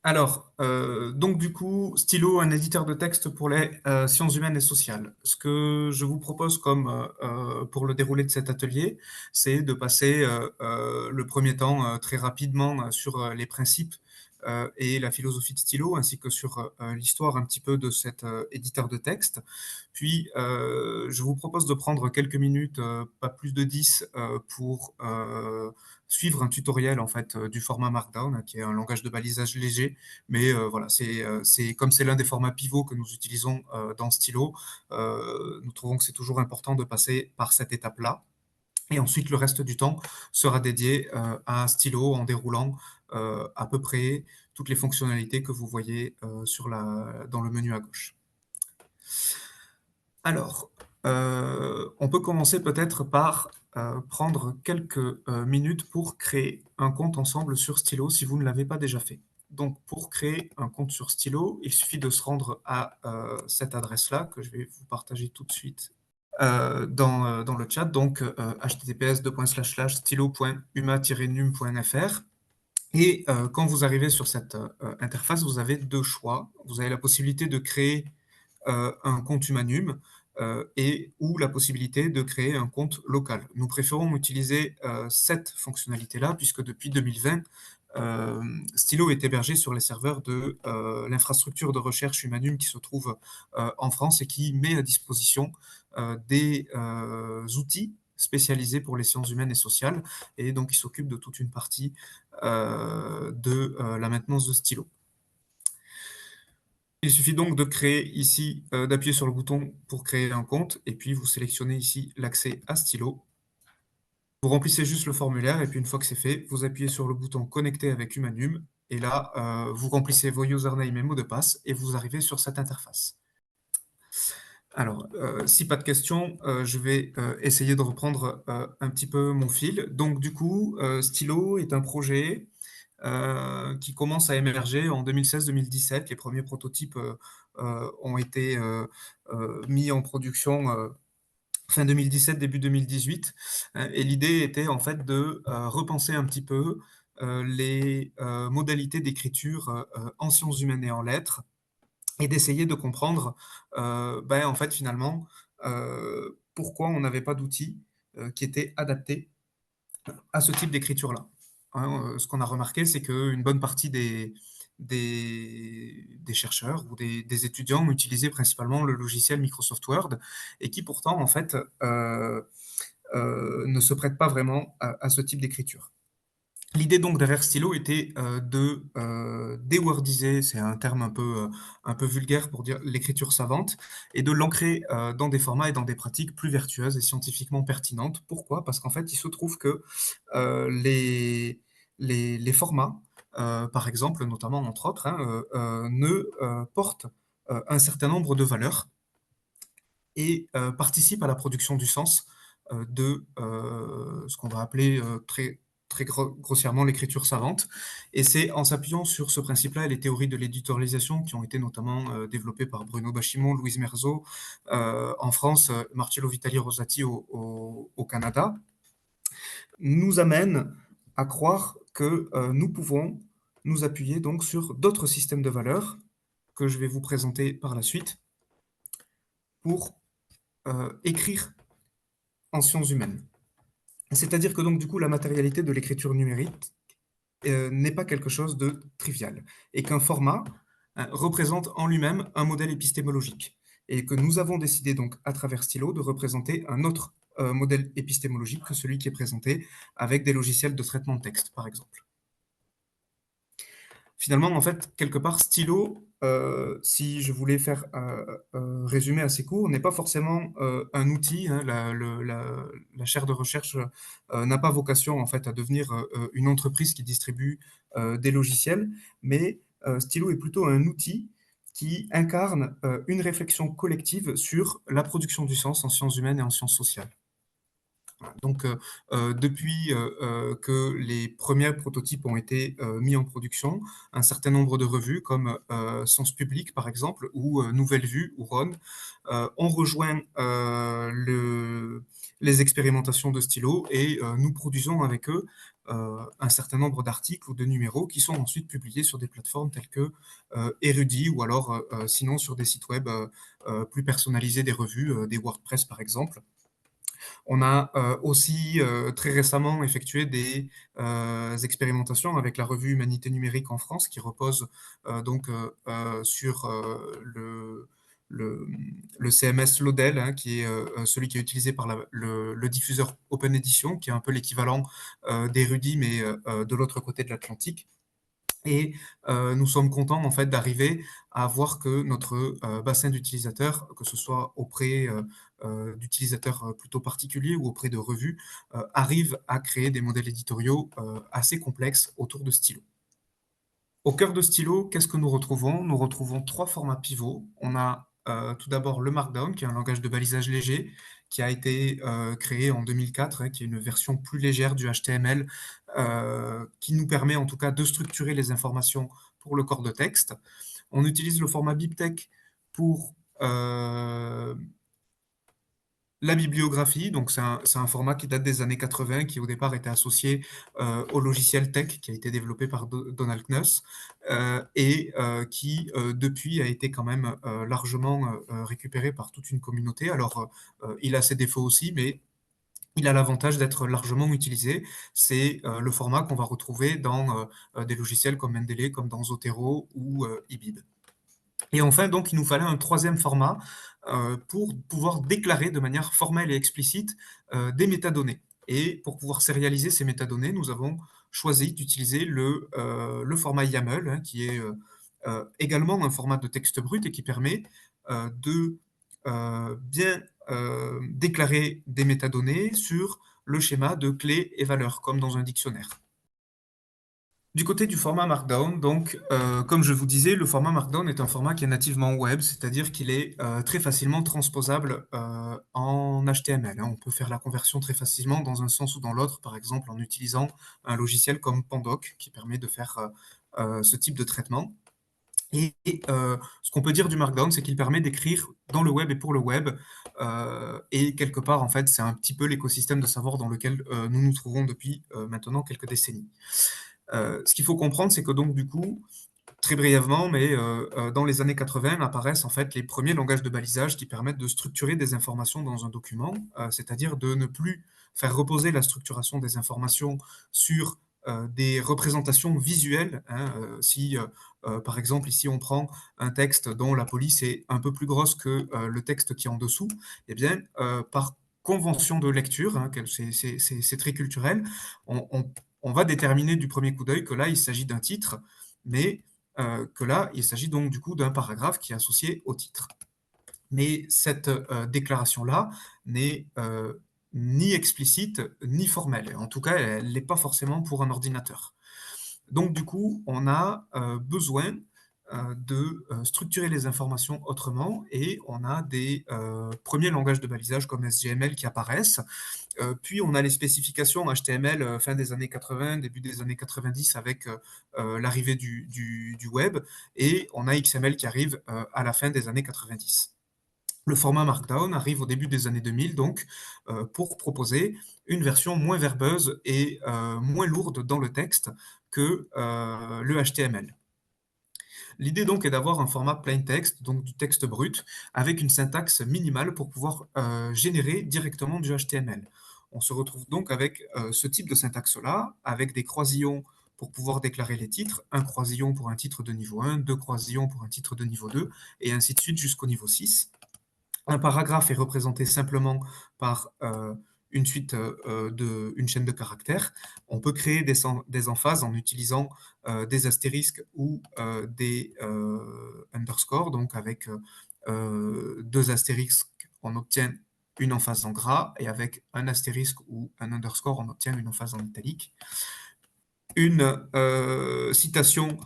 Donc du coup, Stylo, un éditeur de texte pour les sciences humaines et sociales. Ce que je vous propose comme pour le déroulé de cet atelier, c'est de passer le premier temps très rapidement sur les principes et la philosophie de Stylo, ainsi que sur l'histoire un petit peu de cet éditeur de texte. Puis, je vous propose de prendre quelques minutes, pas plus de 10, pour suivre un tutoriel en fait du format Markdown, hein, qui est un langage de balisage léger, mais voilà, c'est comme c'est l'un des formats pivots que nous utilisons dans Stylo, nous trouvons que c'est toujours important de passer par cette étape-là. Et ensuite, le reste du temps sera dédié à Stylo en déroulant à peu près toutes les fonctionnalités que vous voyez dans le menu à gauche. Alors, on peut commencer peut-être par prendre quelques minutes pour créer un compte ensemble sur Stylo si vous ne l'avez pas déjà fait. Donc, pour créer un compte sur Stylo, il suffit de se rendre à cette adresse-là que je vais vous partager tout de suite dans le chat, donc https://stylo.uma-num.fr. Et quand vous arrivez sur cette interface, vous avez deux choix. Vous avez la possibilité de créer un compte Humanum et ou la possibilité de créer un compte local. Nous préférons utiliser cette fonctionnalité-là puisque depuis 2020, Stylo est hébergé sur les serveurs de l'infrastructure de recherche Humanum qui se trouve en France et qui met à disposition des outils spécialisés pour les sciences humaines et sociales, et donc il s'occupe de toute une partie de la maintenance de Stylo. Il suffit donc de créer ici, d'appuyer sur le bouton pour créer un compte, et puis vous sélectionnez ici l'accès à Stylo. Vous remplissez juste le formulaire, et puis une fois que c'est fait, vous appuyez sur le bouton connecter avec Humanum, et là, vous remplissez vos usernames et mots de passe, et vous arrivez sur cette interface. Alors, si pas de questions, je vais essayer de reprendre un petit peu mon fil. Donc du coup, Stylo est un projet qui commence à émerger en 2016-2017. Les premiers prototypes ont été mis en production fin 2017, début 2018. Et l'idée était en fait de repenser un petit peu les modalités d'écriture en sciences humaines et en lettres, et d'essayer de comprendre, en fait, finalement, pourquoi on n'avait pas d'outils qui étaient adaptés à ce type d'écriture-là. Hein, ce qu'on a remarqué, c'est qu'une bonne partie des chercheurs ou des étudiants utilisaient principalement le logiciel Microsoft Word, et qui pourtant, en fait, ne se prête pas vraiment à ce type d'écriture. L'idée donc derrière Stylo était de déwordiser, c'est un terme un peu vulgaire pour dire l'écriture savante, et de l'ancrer dans des formats et dans des pratiques plus vertueuses et scientifiquement pertinentes. Pourquoi? Parce qu'en fait, il se trouve que les formats, par exemple, notamment entre autres, hein, ne portent un certain nombre de valeurs et participent à la production du sens de ce qu'on va appeler très grossièrement l'écriture savante. Et c'est en s'appuyant sur ce principe-là et les théories de l'éditorialisation qui ont été notamment développées par Bruno Bachimon, Louise Merzo en France, Marcello Vitali Rosati au Canada, nous amènent à croire que nous pouvons nous appuyer donc sur d'autres systèmes de valeurs que je vais vous présenter par la suite pour écrire en sciences humaines. C'est-à-dire que donc du coup la matérialité de l'écriture numérique n'est pas quelque chose de trivial, et qu'un format représente en lui-même un modèle épistémologique, et que nous avons décidé donc à travers Stylo de représenter un autre modèle épistémologique que celui qui est présenté avec des logiciels de traitement de texte par exemple. Finalement, en fait, quelque part, Stylo, si je voulais faire résumé assez court, n'est pas forcément un outil, hein. La chaire de recherche n'a pas vocation en fait à devenir une entreprise qui distribue des logiciels, mais Stylo est plutôt un outil qui incarne une réflexion collective sur la production du sens en sciences humaines et en sciences sociales. Donc, depuis que les premiers prototypes ont été mis en production, un certain nombre de revues comme Sens Public, par exemple, ou Nouvelle Vue ou RON, ont rejoint les expérimentations de Stylo, et nous produisons avec eux un certain nombre d'articles ou de numéros qui sont ensuite publiés sur des plateformes telles que Érudit ou alors sinon sur des sites web plus personnalisés, des revues, des WordPress par exemple. On a aussi très récemment effectué des expérimentations avec la revue Humanité numérique en France qui repose donc sur le, le CMS Lodel, hein, qui est celui qui est utilisé par le diffuseur Open Edition, qui est un peu l'équivalent d'Érudit, mais de l'autre côté de l'Atlantique. Et nous sommes contents en fait d'arriver à voir que notre bassin d'utilisateurs, que ce soit auprès d'utilisateurs plutôt particuliers ou auprès de revues, arrive à créer des modèles éditoriaux assez complexes autour de Stylo. Au cœur de Stylo, qu'est-ce que nous retrouvons? Nous retrouvons trois formats pivots. On a tout d'abord le Markdown, qui est un langage de balisage léger, qui a été créé en 2004, hein, qui est une version plus légère du HTML, qui nous permet en tout cas de structurer les informations pour le corps de texte. On utilise le format BibTeX pour la bibliographie, donc c'est un format qui date des années 80, qui au départ était associé au logiciel Tech, qui a été développé par Donald Knuth, et qui depuis a été quand même largement récupéré par toute une communauté. Alors, il a ses défauts aussi, mais il a l'avantage d'être largement utilisé. C'est le format qu'on va retrouver dans des logiciels comme Mendeley, comme dans Zotero ou eBib. Et enfin, donc, il nous fallait un troisième format pour pouvoir déclarer de manière formelle et explicite des métadonnées. Et pour pouvoir sérialiser ces métadonnées, nous avons choisi d'utiliser le format YAML, hein, qui est également un format de texte brut et qui permet de bien déclarer des métadonnées sur le schéma de clés et valeurs, comme dans un dictionnaire. Du côté du format Markdown, donc, comme je vous disais, le format Markdown est un format qui est nativement web, c'est-à-dire qu'il est très facilement transposable en HTML, hein. On peut faire la conversion très facilement dans un sens ou dans l'autre, par exemple en utilisant un logiciel comme Pandoc qui permet de faire ce type de traitement. Et ce qu'on peut dire du Markdown, c'est qu'il permet d'écrire dans le web et pour le web. Et quelque part, en fait, c'est un petit peu l'écosystème de savoir dans lequel nous nous trouvons depuis maintenant quelques décennies. Ce qu'il faut comprendre, c'est que donc du coup, très brièvement, mais dans les années 80 apparaissent en fait les premiers langages de balisage qui permettent de structurer des informations dans un document, c'est-à-dire de ne plus faire reposer la structuration des informations sur des représentations visuelles, hein. Si, par exemple, ici on prend un texte dont la police est un peu plus grosse que le texte qui est en dessous, eh bien, par convention de lecture, hein, c'est très culturel, on va déterminer du premier coup d'œil que là, il s'agit d'un titre, mais que là, il s'agit donc du coup d'un paragraphe qui est associé au titre. Mais cette déclaration-là n'est ni explicite ni formelle. En tout cas, elle n'est pas forcément pour un ordinateur. Donc du coup, on a besoin de structurer les informations autrement et on a des premiers langages de balisage comme SGML qui apparaissent. Puis on a les spécifications HTML fin des années 80, début des années 90 avec l'arrivée du web et on a XML qui arrive à la fin des années 90. Le format Markdown arrive au début des années 2000 donc pour proposer une version moins verbeuse et moins lourde dans le texte que le HTML. L'idée donc est d'avoir un format plain text, donc du texte brut, avec une syntaxe minimale pour pouvoir générer directement du HTML. On se retrouve donc avec ce type de syntaxe-là, avec des croisillons pour pouvoir déclarer les titres, un croisillon pour un titre de niveau 1, deux croisillons pour un titre de niveau 2, et ainsi de suite jusqu'au niveau 6. Un paragraphe est représenté simplement par une chaîne de caractères. On peut créer des emphases en utilisant des astérisques ou des underscores. Donc avec deux astérisques, on obtient une emphase en gras, et avec un astérisque ou un underscore, on obtient une emphase en italique. Une citation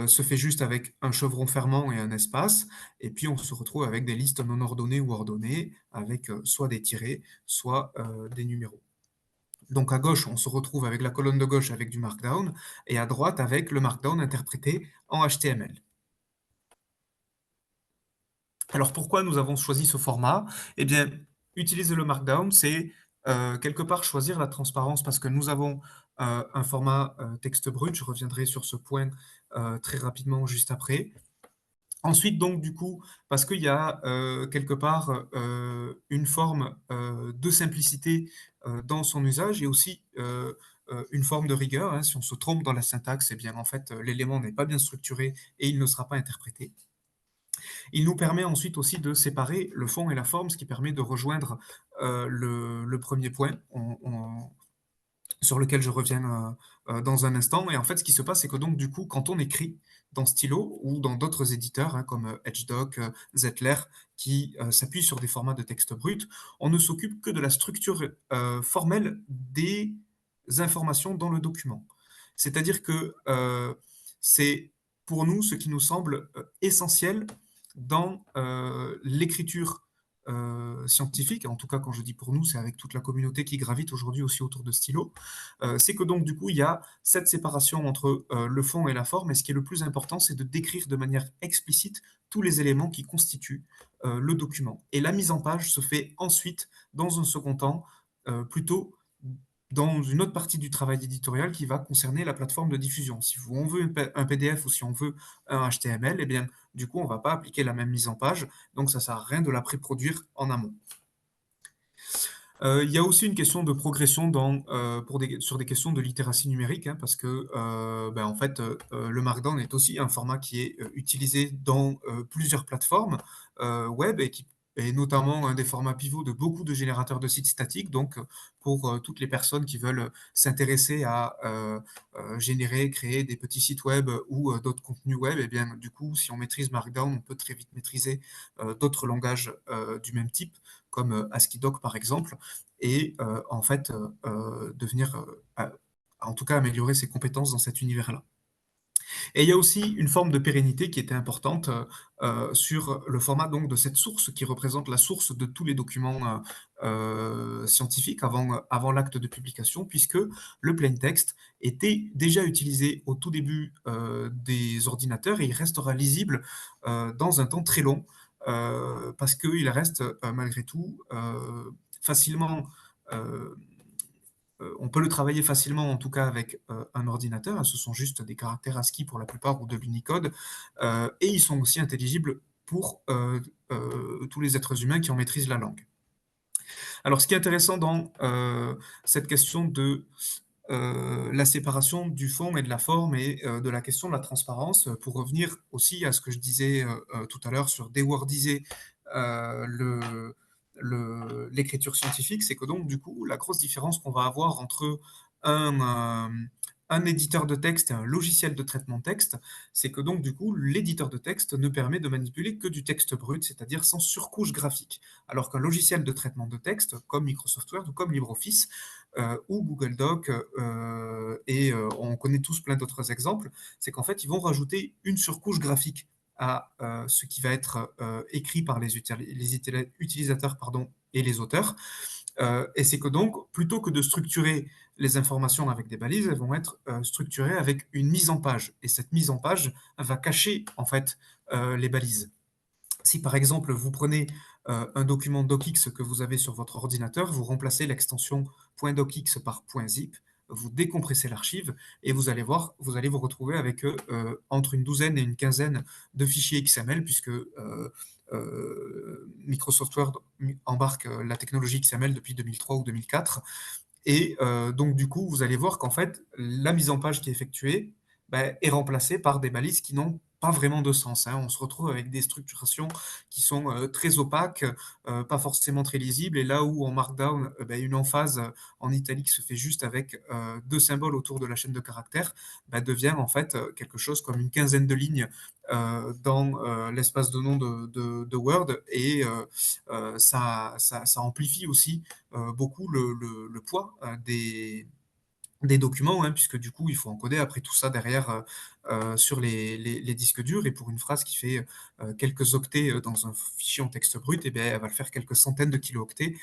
se fait juste avec un chevron fermant et un espace, et puis on se retrouve avec des listes non ordonnées ou ordonnées, avec soit des tirets, soit des numéros. Donc à gauche, on se retrouve avec la colonne de gauche avec du Markdown, et à droite avec le Markdown interprété en HTML. Alors pourquoi nous avons choisi ce format? Eh bien, utiliser le Markdown, c'est quelque part choisir la transparence, parce que nous avons un format, texte brut. Je reviendrai sur ce point, très rapidement juste après. Ensuite donc du coup, parce qu'il y a, quelque part, une forme, de simplicité, dans son usage et aussi, une forme de rigueur, hein. Si on se trompe dans la syntaxe, eh bien en fait, l'élément n'est pas bien structuré et il ne sera pas interprété. Il nous permet ensuite aussi de séparer le fond et la forme, ce qui permet de rejoindre, le 1er point. On sur lequel je reviens, dans un instant et en fait, ce qui se passe, c'est que donc du coup, quand on écrit dans Stylo ou dans d'autres éditeurs, hein, comme, Edgedoc, Zettler, qui, s'appuient sur des formats de texte brut, on ne s'occupe que de la structure, formelle des informations dans le document. C'est-à-dire que, c'est pour nous ce qui nous semble, essentiel dans, l'écriture, scientifique, en tout cas quand je dis pour nous, c'est avec toute la communauté qui gravite aujourd'hui aussi autour de Stylo. C'est que donc du coup, il y a cette séparation entre, le fond et la forme et ce qui est le plus important, c'est de décrire de manière explicite tous les éléments qui constituent, le document et la mise en page se fait ensuite, dans un second temps, plutôt dans une autre partie du travail éditorial qui va concerner la plateforme de diffusion. Si on veut un PDF ou si on veut un HTML, eh bien, du coup, on ne va pas appliquer la même mise en page, donc ça ne sert à rien de la pré-produire en amont. Il y a aussi une question de progression sur des questions de littératie numérique, hein, parce que, en fait, le Markdown est aussi un format qui est, utilisé dans, plusieurs plateformes, web et qui est notamment un des formats pivots de beaucoup de générateurs de sites statiques. Donc, pour, toutes les personnes qui veulent, s'intéresser à, générer, créer des petits sites web ou, d'autres contenus web et bien, du coup, si on maîtrise Markdown, on peut très vite maîtriser, d'autres langages, du même type, comme, AsciiDoc par exemple et en fait, devenir, en tout cas améliorer ses compétences dans cet univers-là. Et il y a aussi une forme de pérennité qui était importante, sur le format donc de cette source qui représente la source de tous les documents, scientifiques avant l'acte de publication puisque le plain text était déjà utilisé au tout début, des ordinateurs et il restera lisible, dans un temps très long, parce qu'il reste, malgré tout, facilement, heu on peut le travailler facilement, en tout cas avec, un ordinateur, hein. Ce sont juste des caractères ASCII pour la plupart ou de l'Unicode, et ils sont aussi intelligibles pour, tous les êtres humains qui en maîtrisent la langue. Alors ce qui est intéressant dans, cette question de, la séparation du fond et de la forme et de la question de la transparence, pour revenir aussi à ce que je disais, tout à l'heure sur déwordiser, l'écriture scientifique, c'est que donc du coup, la grosse différence qu'on va avoir entre un, un éditeur de texte et un logiciel de traitement de texte, c'est que donc du coup, l'éditeur de texte ne permet de manipuler que du texte brut, c'est-à-dire sans surcouche graphique. Alors qu'un logiciel de traitement de texte, comme Microsoft Word ou comme LibreOffice, ou Google Doc, on connaît tous plein d'autres exemples, c'est qu'en fait, ils vont rajouter une surcouche graphique à ce qui va être écrit par les utilisateurs pardon, et les auteurs. Et c'est que donc, plutôt que de structurer les informations avec des balises, elles vont être structurées avec une mise en page. Et cette mise en page va cacher en fait les balises. Si par exemple vous prenez un document docx que vous avez sur votre ordinateur, vous remplacez l'extension .docx par .zip, vous décompressez l'archive et vous allez voir, vous allez vous retrouver avec entre une douzaine et une quinzaine de fichiers XML puisque Microsoft Word embarque la technologie XML depuis 2003 ou 2004 et donc du coup, vous allez voir qu'en fait, la mise en page qui est effectuée, est remplacée par des balises qui n'ont pas vraiment de sens, hein. On se retrouve avec des structurations qui sont, très opaques, pas forcément très lisibles et là où en markdown, une emphase, en italique se fait juste avec, 2 symboles autour de la chaîne de caractères, devient en fait, quelque chose comme une quinzaine de lignes, dans, l'espace de nom de Word et ça amplifie aussi, beaucoup le poids, des documents, hein, puisque du coup, il faut encoder après tout ça derrière, sur les disques durs et pour une phrase qui fait, quelques octets, dans un fichier en texte brut et bien, elle va le faire quelques centaines de kilooctets,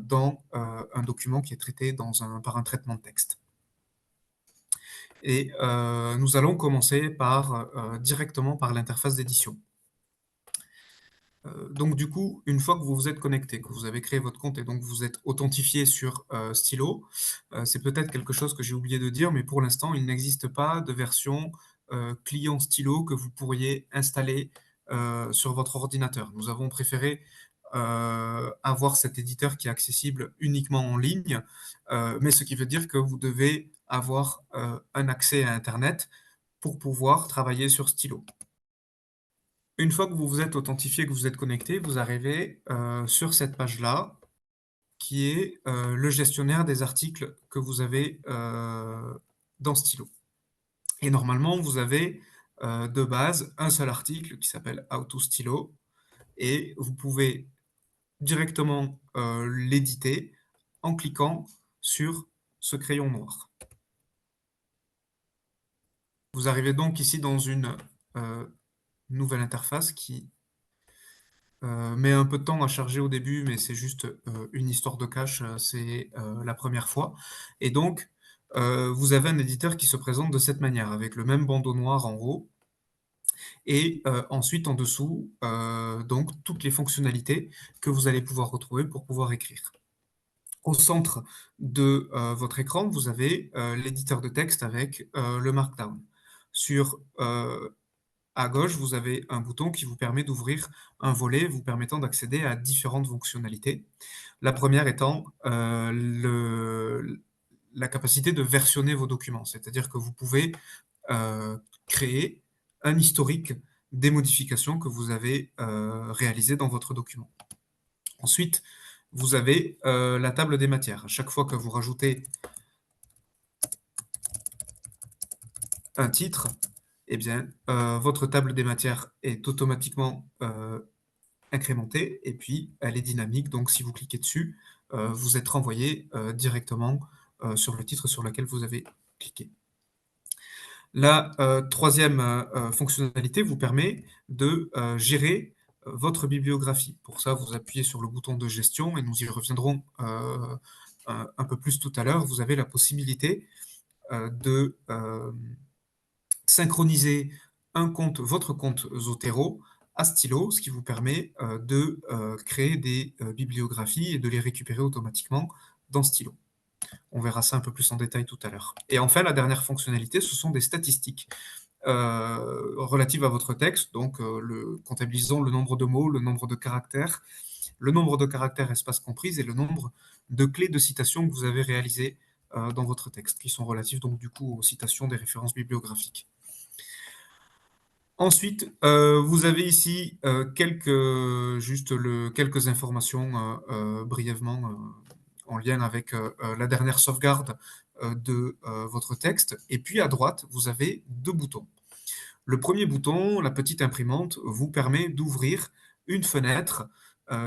dans, un document qui est traité par un traitement de texte. Et nous allons commencer directement par l'interface d'édition. Donc du coup, une fois que vous vous êtes connecté, que vous avez créé votre compte et donc vous êtes authentifié sur, Stylo, c'est peut-être quelque chose que j'ai oublié de dire, mais pour l'instant, il n'existe pas de version, client Stylo que vous pourriez installer, sur votre ordinateur. Nous avons préféré, avoir cet éditeur qui est accessible uniquement en ligne, mais ce qui veut dire que vous devez avoir, un accès à internet pour pouvoir travailler sur Stylo. Une fois que vous vous êtes authentifié, que vous êtes connecté, vous arrivez, sur cette page-là, qui est, le gestionnaire des articles que vous avez, dans Stylo et normalement, vous avez, de base, un seul article qui s'appelle How to Stylo et vous pouvez directement, l'éditer en cliquant sur ce crayon noir. Vous arrivez donc ici dans une, nouvelle interface qui met un peu de temps à charger au début, mais c'est juste, une histoire de cache, c'est, la première fois et donc, vous avez un éditeur qui se présente de cette manière, avec le même bandeau noir en haut et ensuite en dessous, donc toutes les fonctionnalités que vous allez pouvoir retrouver pour pouvoir écrire. Au centre de, votre écran, vous avez, l'éditeur de texte avec, le markdown. Sur, à gauche, vous avez un bouton qui vous permet d'ouvrir un volet vous permettant d'accéder à différentes fonctionnalités. La première étant, la capacité de versionner vos documents. C'est-à-dire que vous pouvez, créer un historique des modifications que vous avez, réalisées dans votre document. Ensuite, vous avez, la table des matières. À chaque fois que vous rajoutez un titre, eh bien, votre table des matières est automatiquement, incrémentée et puis elle est dynamique, donc si vous cliquez dessus, vous êtes renvoyé, directement, sur le titre sur lequel vous avez cliqué. La, 3e, fonctionnalité vous permet de, gérer, votre bibliographie. Pour ça, vous appuyez sur le bouton de gestion et nous y reviendrons, un peu plus tout à l'heure. Vous avez la possibilité, de, synchroniser votre compte Zotero à Stylo, ce qui vous permet, de, créer des, bibliographies et de les récupérer automatiquement dans Stylo. On verra ça un peu plus en détail tout à l'heure. Et enfin, la dernière fonctionnalité, ce sont des statistiques, relatives à votre texte, donc, comptabilisant le nombre de mots, le nombre de caractères espaces comprises et le nombre de clés de citation que vous avez réalisées, dans votre texte, qui sont relatives donc du coup aux citations des références bibliographiques. Ensuite, vous avez ici, quelques informations, brièvement, en lien avec, la dernière sauvegarde, de, votre texte et puis à droite, vous avez 2 boutons. Le premier bouton, la petite imprimante, vous permet d'ouvrir une fenêtre,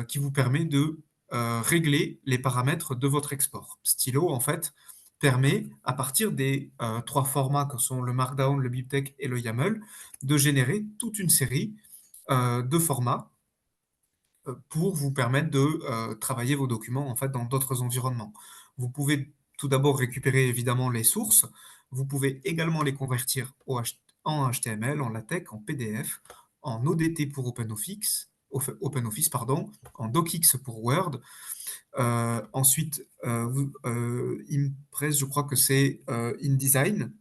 qui vous permet de, régler les paramètres de votre export. Stylo, en fait, permet, à partir des, 3 formats que sont le Markdown, le BibTeX et le YAML, de générer toute une série, de formats, pour vous permettre de, travailler vos documents, en fait, dans d'autres environnements. Vous pouvez tout d'abord récupérer évidemment les sources, vous pouvez également les convertir en HTML, en LaTeX, en PDF, en ODT pour OpenOffice pardon, en DocX pour Word. Ensuite, Impress, je crois que c'est, InDesign,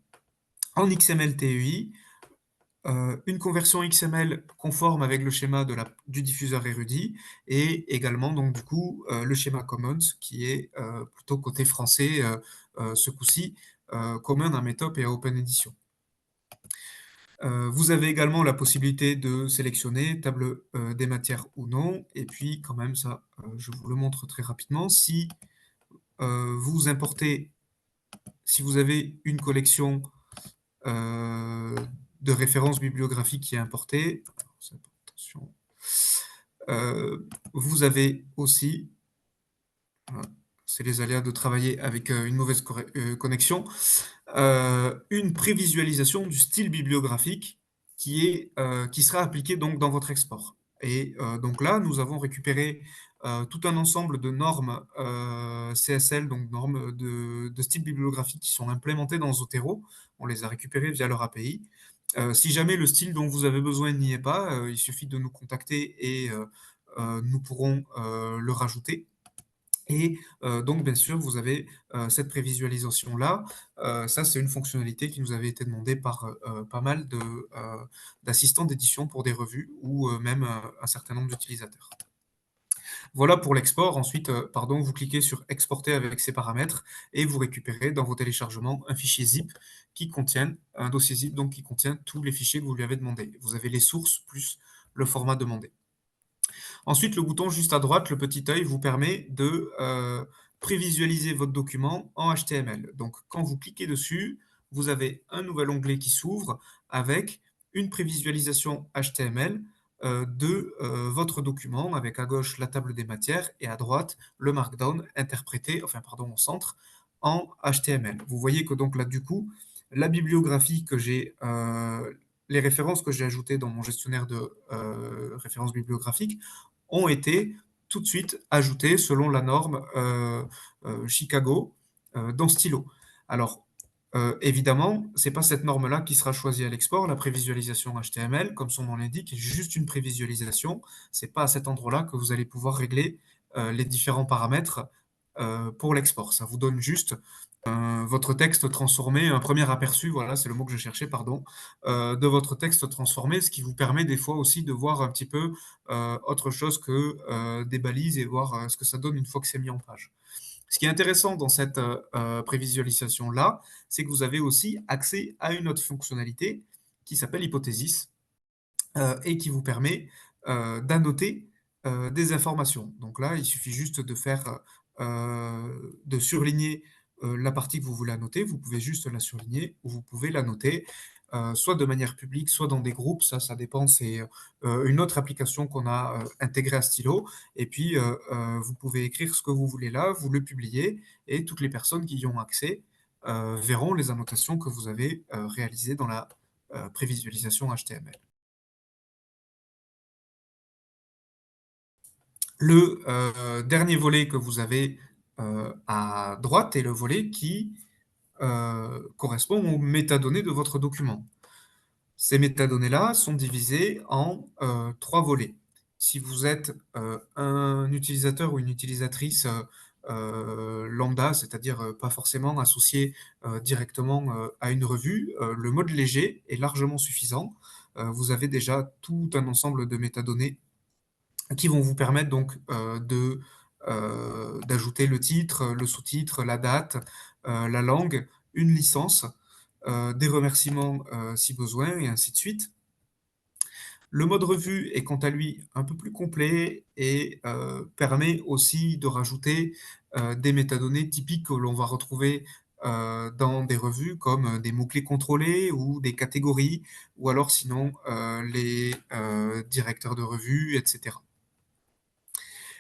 en XML TEI, une conversion XML conforme avec le schéma du diffuseur érudit et également donc du coup, le schéma Commons qui est, plutôt côté français, ce coup-ci, commun à Metop et à OpenEdition. Vous avez également la possibilité de sélectionner table, des matières ou non et puis quand même ça, je vous le montre très rapidement. Vous importez si vous avez une collection, heu, de références bibliographiques qui est importée, attention, vous avez aussi, voilà, c'est les aléas de travailler avec, une mauvaise connexion, une prévisualisation du style bibliographique qui sera appliqué donc dans votre export et donc là, nous avons récupéré, tout un ensemble de normes, CSL, donc normes de style bibliographique qui sont implémentées dans Zotero. On les a récupérées via leur API Si jamais le style dont vous avez besoin n'y est pas, il suffit de nous contacter et nous pourrons, le rajouter. Et donc bien sûr, vous avez, cette prévisualisation-là. Ça, c'est une fonctionnalité qui nous avait été demandée par, pas mal d'assistants d'édition pour des revues ou, même, un certain nombre d'utilisateurs. Voilà pour l'export. Ensuite, pardon, vous cliquez sur «Exporter avec ces paramètres» et vous récupérez dans vos téléchargements un fichier zip qui contient un dossier zip donc qui contient tous les fichiers que vous lui avez demandés. Vous avez les sources plus le format demandé. Ensuite, le bouton juste à droite, le petit œil, vous permet de prévisualiser votre document en HTML. Donc, quand vous cliquez dessus, vous avez un nouvel onglet qui s'ouvre avec une prévisualisation HTML de votre document, avec à gauche la table des matières et à droite le Markdown interprété, enfin pardon, au centre, en HTML. Vous voyez que donc là, du coup, la bibliographie que j'ai, les références que j'ai ajoutées dans mon gestionnaire de références bibliographiques ont été tout de suite ajoutés selon la norme Chicago dans Stylo. Alors, évidemment, c'est pas cette norme-là qui sera choisie à l'export, la prévisualisation HTML, comme son nom l'indique, est juste une prévisualisation. C'est pas à cet endroit-là que vous allez pouvoir régler les différents paramètres pour l'export. Ça vous donne juste votre texte transformé, un premier aperçu, voilà, c'est le mot que je cherchais, pardon, de votre texte transformé, ce qui vous permet des fois aussi de voir un petit peu autre chose que des balises et voir ce que ça donne une fois que c'est mis en page. Ce qui est intéressant dans cette prévisualisation-là, c'est que vous avez aussi accès à une autre fonctionnalité qui s'appelle Hypothesis et qui vous permet d'annoter des informations. Donc là, il suffit juste de faire, de surligner la partie que vous voulez annoter. Vous pouvez juste la surligner ou vous pouvez la noter, soit de manière publique, soit dans des groupes. Ça dépend. C'est une autre application qu'on a intégrée à Stylo. Et puis, vous pouvez écrire ce que vous voulez là, vous le publiez, et toutes les personnes qui y ont accès verront les annotations que vous avez réalisées dans la prévisualisation HTML. Le dernier volet que vous avez à droite est le volet qui correspond aux métadonnées de votre document. Ces métadonnées-là sont divisées en 3 volets. Si vous êtes un utilisateur ou une utilisatrice lambda, c'est-à-dire pas forcément associé directement à une revue, le mode léger est largement suffisant. Vous avez déjà tout un ensemble de métadonnées qui vont vous permettre donc d'ajouter le titre, le sous-titre, la date, la langue, une licence, des remerciements si besoin, et ainsi de suite. Le mode revue est quant à lui un peu plus complet et permet aussi de rajouter des métadonnées typiques que l'on va retrouver dans des revues comme des mots-clés contrôlés ou des catégories, ou alors sinon les directeurs de revue, etc.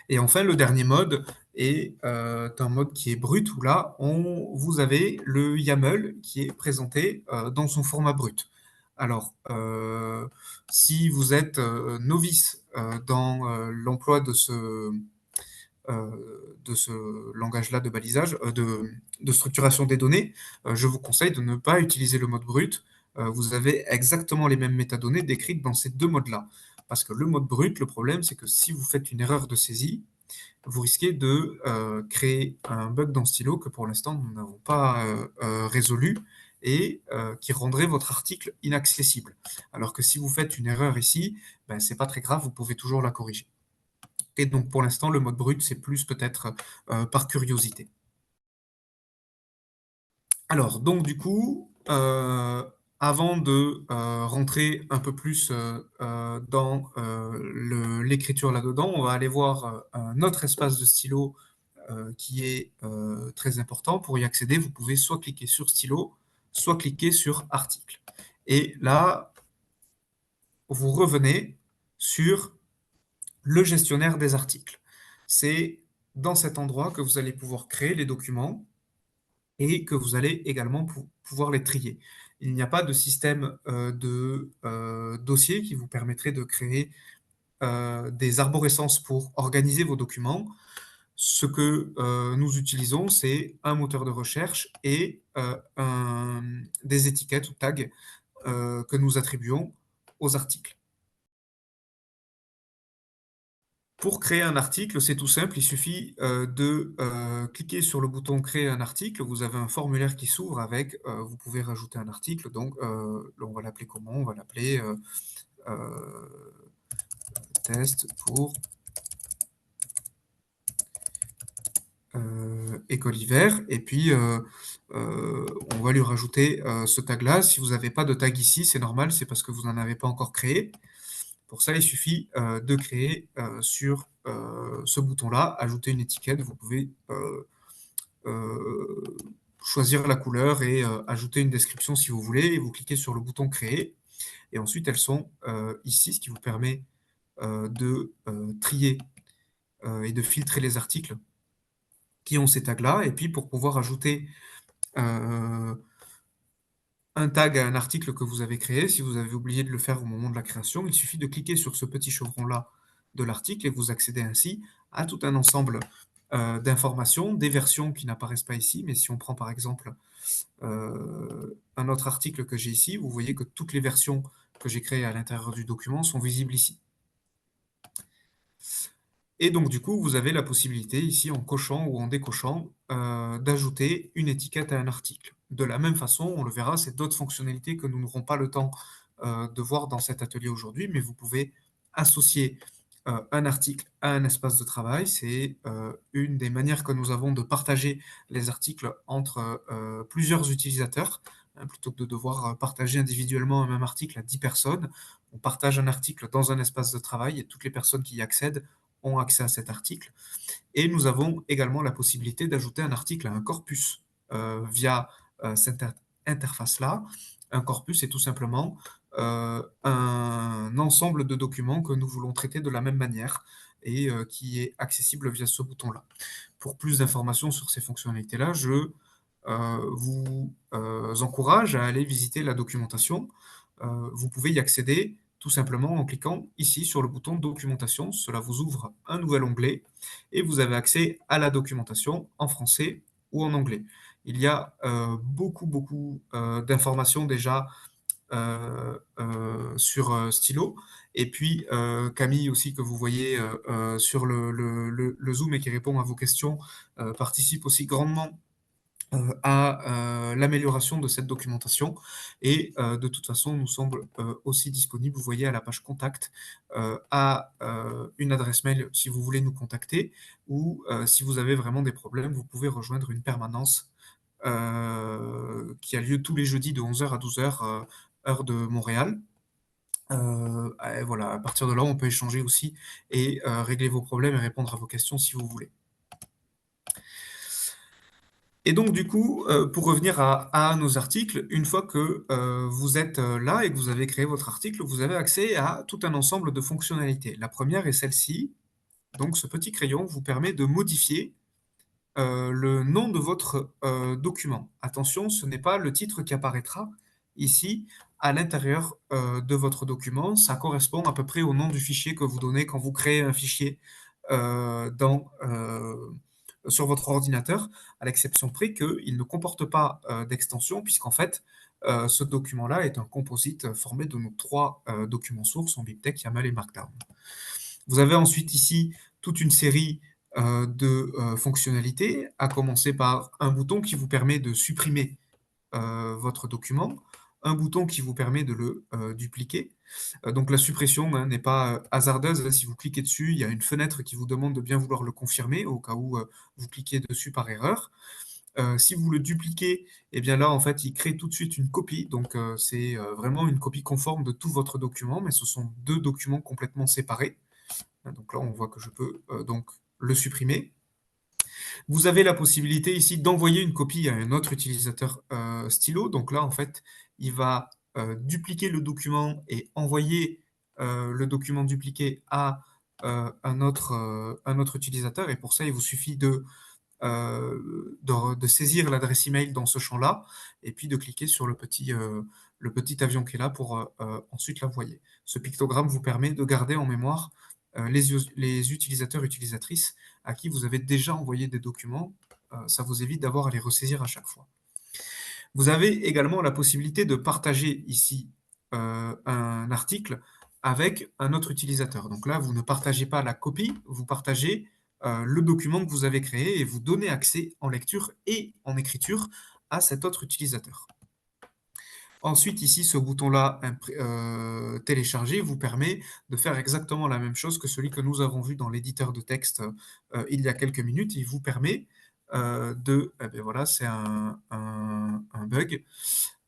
Et enfin, le dernier mode est un mode qui est brut, où là, vous avez le YAML qui est présenté dans son format brut. Alors, si vous êtes novice dans l'emploi de ce langage-là de balisage, de structuration des données, je vous conseille de ne pas utiliser le mode brut. Vous avez exactement les mêmes métadonnées décrites dans ces deux modes-là. Parce que le mode brut, le problème, c'est que si vous faites une erreur de saisie, vous risquez de créer un bug dans Stylo que pour l'instant nous n'avons pas résolu et qui rendrait votre article inaccessible. Alors que si vous faites une erreur ici, ben, c'est pas très grave, vous pouvez toujours la corriger. Et donc pour l'instant, le mode brut, c'est plus peut-être par curiosité. Alors, donc du coup, avant de rentrer un peu plus dans l'écriture là-dedans, on va aller voir un autre espace de stylo qui est très important. Pour y accéder, vous pouvez soit cliquer sur stylo, soit cliquer sur article. Et là, vous revenez sur le gestionnaire des articles. C'est dans cet endroit que vous allez pouvoir créer les documents et que vous allez également pouvoir les trier. Il n'y a pas de système de dossier qui vous permettrait de créer des arborescences pour organiser vos documents. Ce que nous utilisons, c'est un moteur de recherche et des étiquettes ou tags que nous attribuons aux articles. Pour créer un article, c'est tout simple, il suffit, de, cliquer sur le bouton «Créer un article». Vous avez un formulaire qui s'ouvre avec, vous pouvez rajouter un article donc, on va l'appeler comment? On va l'appeler, heu, «Test pour, école hiver» et puis, on va lui rajouter, ce tag-là. Si vous n'avez pas de tag ici, c'est normal, c'est parce que vous n'en avez pas encore créé. Pour ça, il suffit, de créer, sur, ce bouton-là, ajouter une étiquette. Vous pouvez, Heu, choisir la couleur et ajouter une description si vous voulez et vous cliquez sur le bouton «Créer» et ensuite elles sont, ici, ce qui vous permet, de, trier, et de filtrer les articles qui ont ces tags-là et puis pour pouvoir ajouter, heu, un tag à un article que vous avez créé, si vous avez oublié de le faire au moment de la création, il suffit de cliquer sur ce petit chevron-là de l'article et vous accédez ainsi à tout un ensemble, d'informations, des versions qui n'apparaissent pas ici, mais si on prend par exemple un autre article que j'ai ici, vous voyez que toutes les versions que j'ai créées à l'intérieur du document sont visibles ici. Et donc du coup, vous avez la possibilité ici, en cochant ou en décochant, d'ajouter une étiquette à un article. De la même façon, on le verra, c'est d'autres fonctionnalités que nous n'aurons pas le temps, de voir dans cet atelier aujourd'hui, mais vous pouvez associer, un article à un espace de travail. C'est, une des manières que nous avons de partager les articles entre, plusieurs utilisateurs, hein, plutôt que de devoir, partager individuellement un même article à 10 personnes. On partage un article dans un espace de travail et toutes les personnes qui y accèdent ont accès à cet article. Et nous avons également la possibilité d'ajouter un article à un corpus via cette interface-là. Un corpus est tout simplement un ensemble de documents que nous voulons traiter de la même manière et qui est accessible via ce bouton-là. Pour plus d'informations sur ces fonctionnalités-là, je vous encourage à aller visiter la documentation. Vous pouvez y accéder tout simplement en cliquant ici sur le bouton documentation. Cela vous ouvre un nouvel onglet et vous avez accès à la documentation en français ou en anglais. Il y a beaucoup d'informations déjà sur Stylo. Et puis Camille aussi que vous voyez sur le Zoom et qui répond à vos questions participe aussi grandement à l'amélioration de cette documentation et de toute façon, nous sommes aussi disponibles, vous voyez à la page contact, à une adresse mail si vous voulez nous contacter ou si vous avez vraiment des problèmes, vous pouvez rejoindre une permanence qui a lieu tous les jeudis de 11 heures à 12 heures, heure de Montréal. Et voilà, à partir de là, on peut échanger aussi et régler vos problèmes et répondre à vos questions si vous voulez. Et donc du coup, pour revenir à nos articles, une fois que, vous êtes, là et que vous avez créé votre article, vous avez accès à tout un ensemble de fonctionnalités. La première est celle-ci, donc ce petit crayon vous permet de modifier, le nom de votre, document. Attention, ce n'est pas le titre qui apparaîtra ici à l'intérieur, de votre document. Ça correspond à peu près au nom du fichier que vous donnez quand vous créez un fichier, sur votre ordinateur, à l'exception près qu'il ne comporte pas, d'extension puisqu'en fait, ce document-là est un composite formé de nos 3 documents sources en BibTeX, YAML et Markdown. Vous avez ensuite ici toute une série de fonctionnalités, à commencer par un bouton qui vous permet de supprimer votre document, un bouton qui vous permet de le dupliquer. Donc la suppression hein, n'est pas hasardeuse. Si vous cliquez dessus, il y a une fenêtre qui vous demande de bien vouloir le confirmer au cas où vous cliquez dessus par erreur. Si vous le dupliquez, et bien là, en fait, il crée tout de suite une copie. Donc, c'est vraiment une copie conforme de tout votre document, mais ce sont deux documents complètement séparés. Donc là, on voit que je peux donc le supprimer. Vous avez la possibilité ici d'envoyer une copie à un autre utilisateur stylo. Donc là, en fait, il va dupliquer le document et envoyer le document dupliqué à un autre utilisateur. Et pour ça, il vous suffit de saisir l'adresse email dans ce champ-là et puis de cliquer sur le petit avion qui est là pour ensuite l'envoyer. Ce pictogramme vous permet de garder en mémoire les utilisateurs utilisatrices à qui vous avez déjà envoyé des documents. Ça vous évite d'avoir à les ressaisir à chaque fois. Vous avez également la possibilité de partager ici, un article avec un autre utilisateur. Donc là, vous ne partagez pas la copie, vous partagez, le document que vous avez créé et vous donnez accès en lecture et en écriture à cet autre utilisateur. Ensuite, ici, ce bouton-là, télécharger, vous permet de faire exactement la même chose que celui que nous avons vu dans l'éditeur de texte il y a quelques minutes. Il vous permet eh bien voilà, c'est un bug.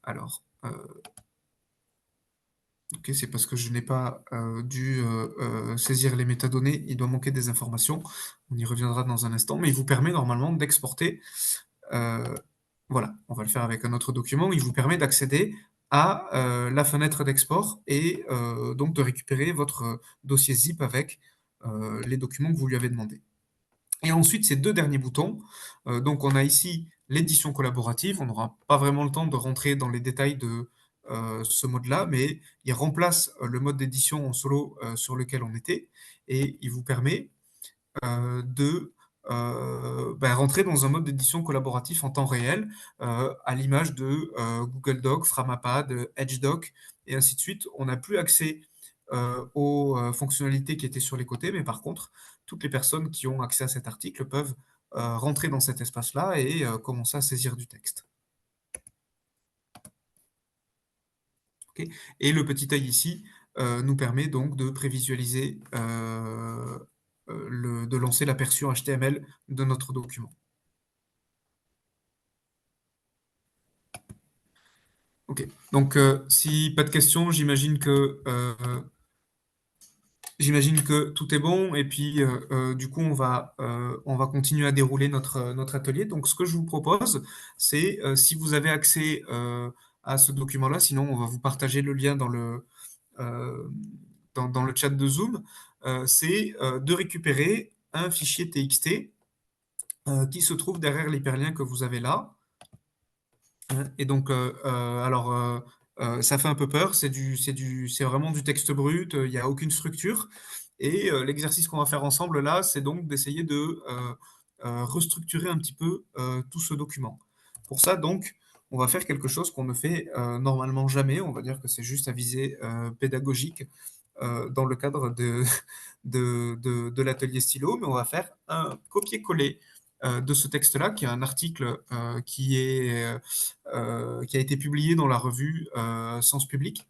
Alors, ok, c'est parce que je n'ai pas dû saisir les métadonnées. Il doit manquer des informations. On y reviendra dans un instant, mais il vous permet normalement d'exporter. euh, Voilà, on va le faire avec un autre document. Il vous permet d'accéder à la fenêtre d'export et donc de récupérer votre dossier zip avec les documents que vous lui avez demandé. Et ensuite, ces deux derniers boutons, donc on a ici l'édition collaborative. On n'aura pas vraiment le temps de rentrer dans les détails de ce mode-là, mais il remplace le mode d'édition en solo sur lequel on était et il vous permet de rentrer dans un mode d'édition collaboratif en temps réel, à l'image de Google Docs, Framapad, EdgeDoc, et ainsi de suite. On n'a plus accès aux fonctionnalités qui étaient sur les côtés, mais par contre, toutes les personnes qui ont accès à cet article peuvent rentrer dans cet espace-là et commencer à saisir du texte. Okay. Et le petit œil ici nous permet donc de prévisualiser, de lancer l'aperçu HTML de notre document. Ok, donc si pas de questions, j'imagine que tout est bon et puis du coup on va continuer à dérouler notre atelier. Donc ce que je vous propose, c'est si vous avez accès à ce document-là, sinon on va vous partager le lien euh, dans le chat de Zoom, c'est de récupérer un fichier TXT qui se trouve derrière l'hyperlien que vous avez là. Et donc, alors, ça fait un peu peur, c'est vraiment du texte brut, il n'y a aucune structure. Et l'exercice qu'on va faire ensemble là, c'est donc d'essayer de restructurer un petit peu tout ce document. Pour ça, donc, on va faire quelque chose qu'on ne fait normalement jamais. On va dire que c'est juste à visée pédagogique dans le cadre de l'atelier stylo, mais on va faire un copier-coller de ce texte-là, qui est un article qui a été publié dans la revue Sens Public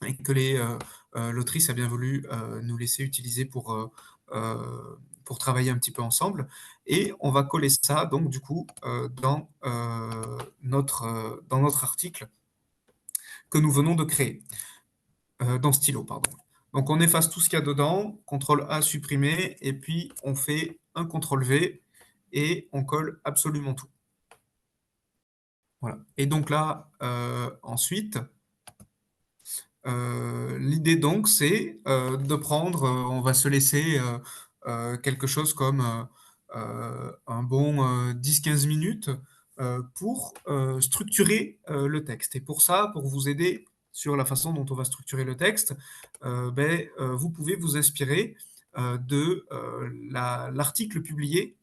et que l'autrice a bien voulu nous laisser utiliser pour travailler un petit peu ensemble. Et on va coller ça, donc, du coup, dans notre article que nous venons de créer, dans Stylo, pardon. Donc, on efface tout ce qu'il y a dedans, CTRL-A, supprimer, et puis on fait un CTRL-V, et on colle absolument tout. Voilà. Et donc là, ensuite, l'idée donc, c'est de prendre, on va se laisser quelque chose comme un bon 10-15 minutes pour structurer le texte. Et pour ça, pour vous aider sur la façon dont on va structurer le texte, vous pouvez vous inspirer de l'article publié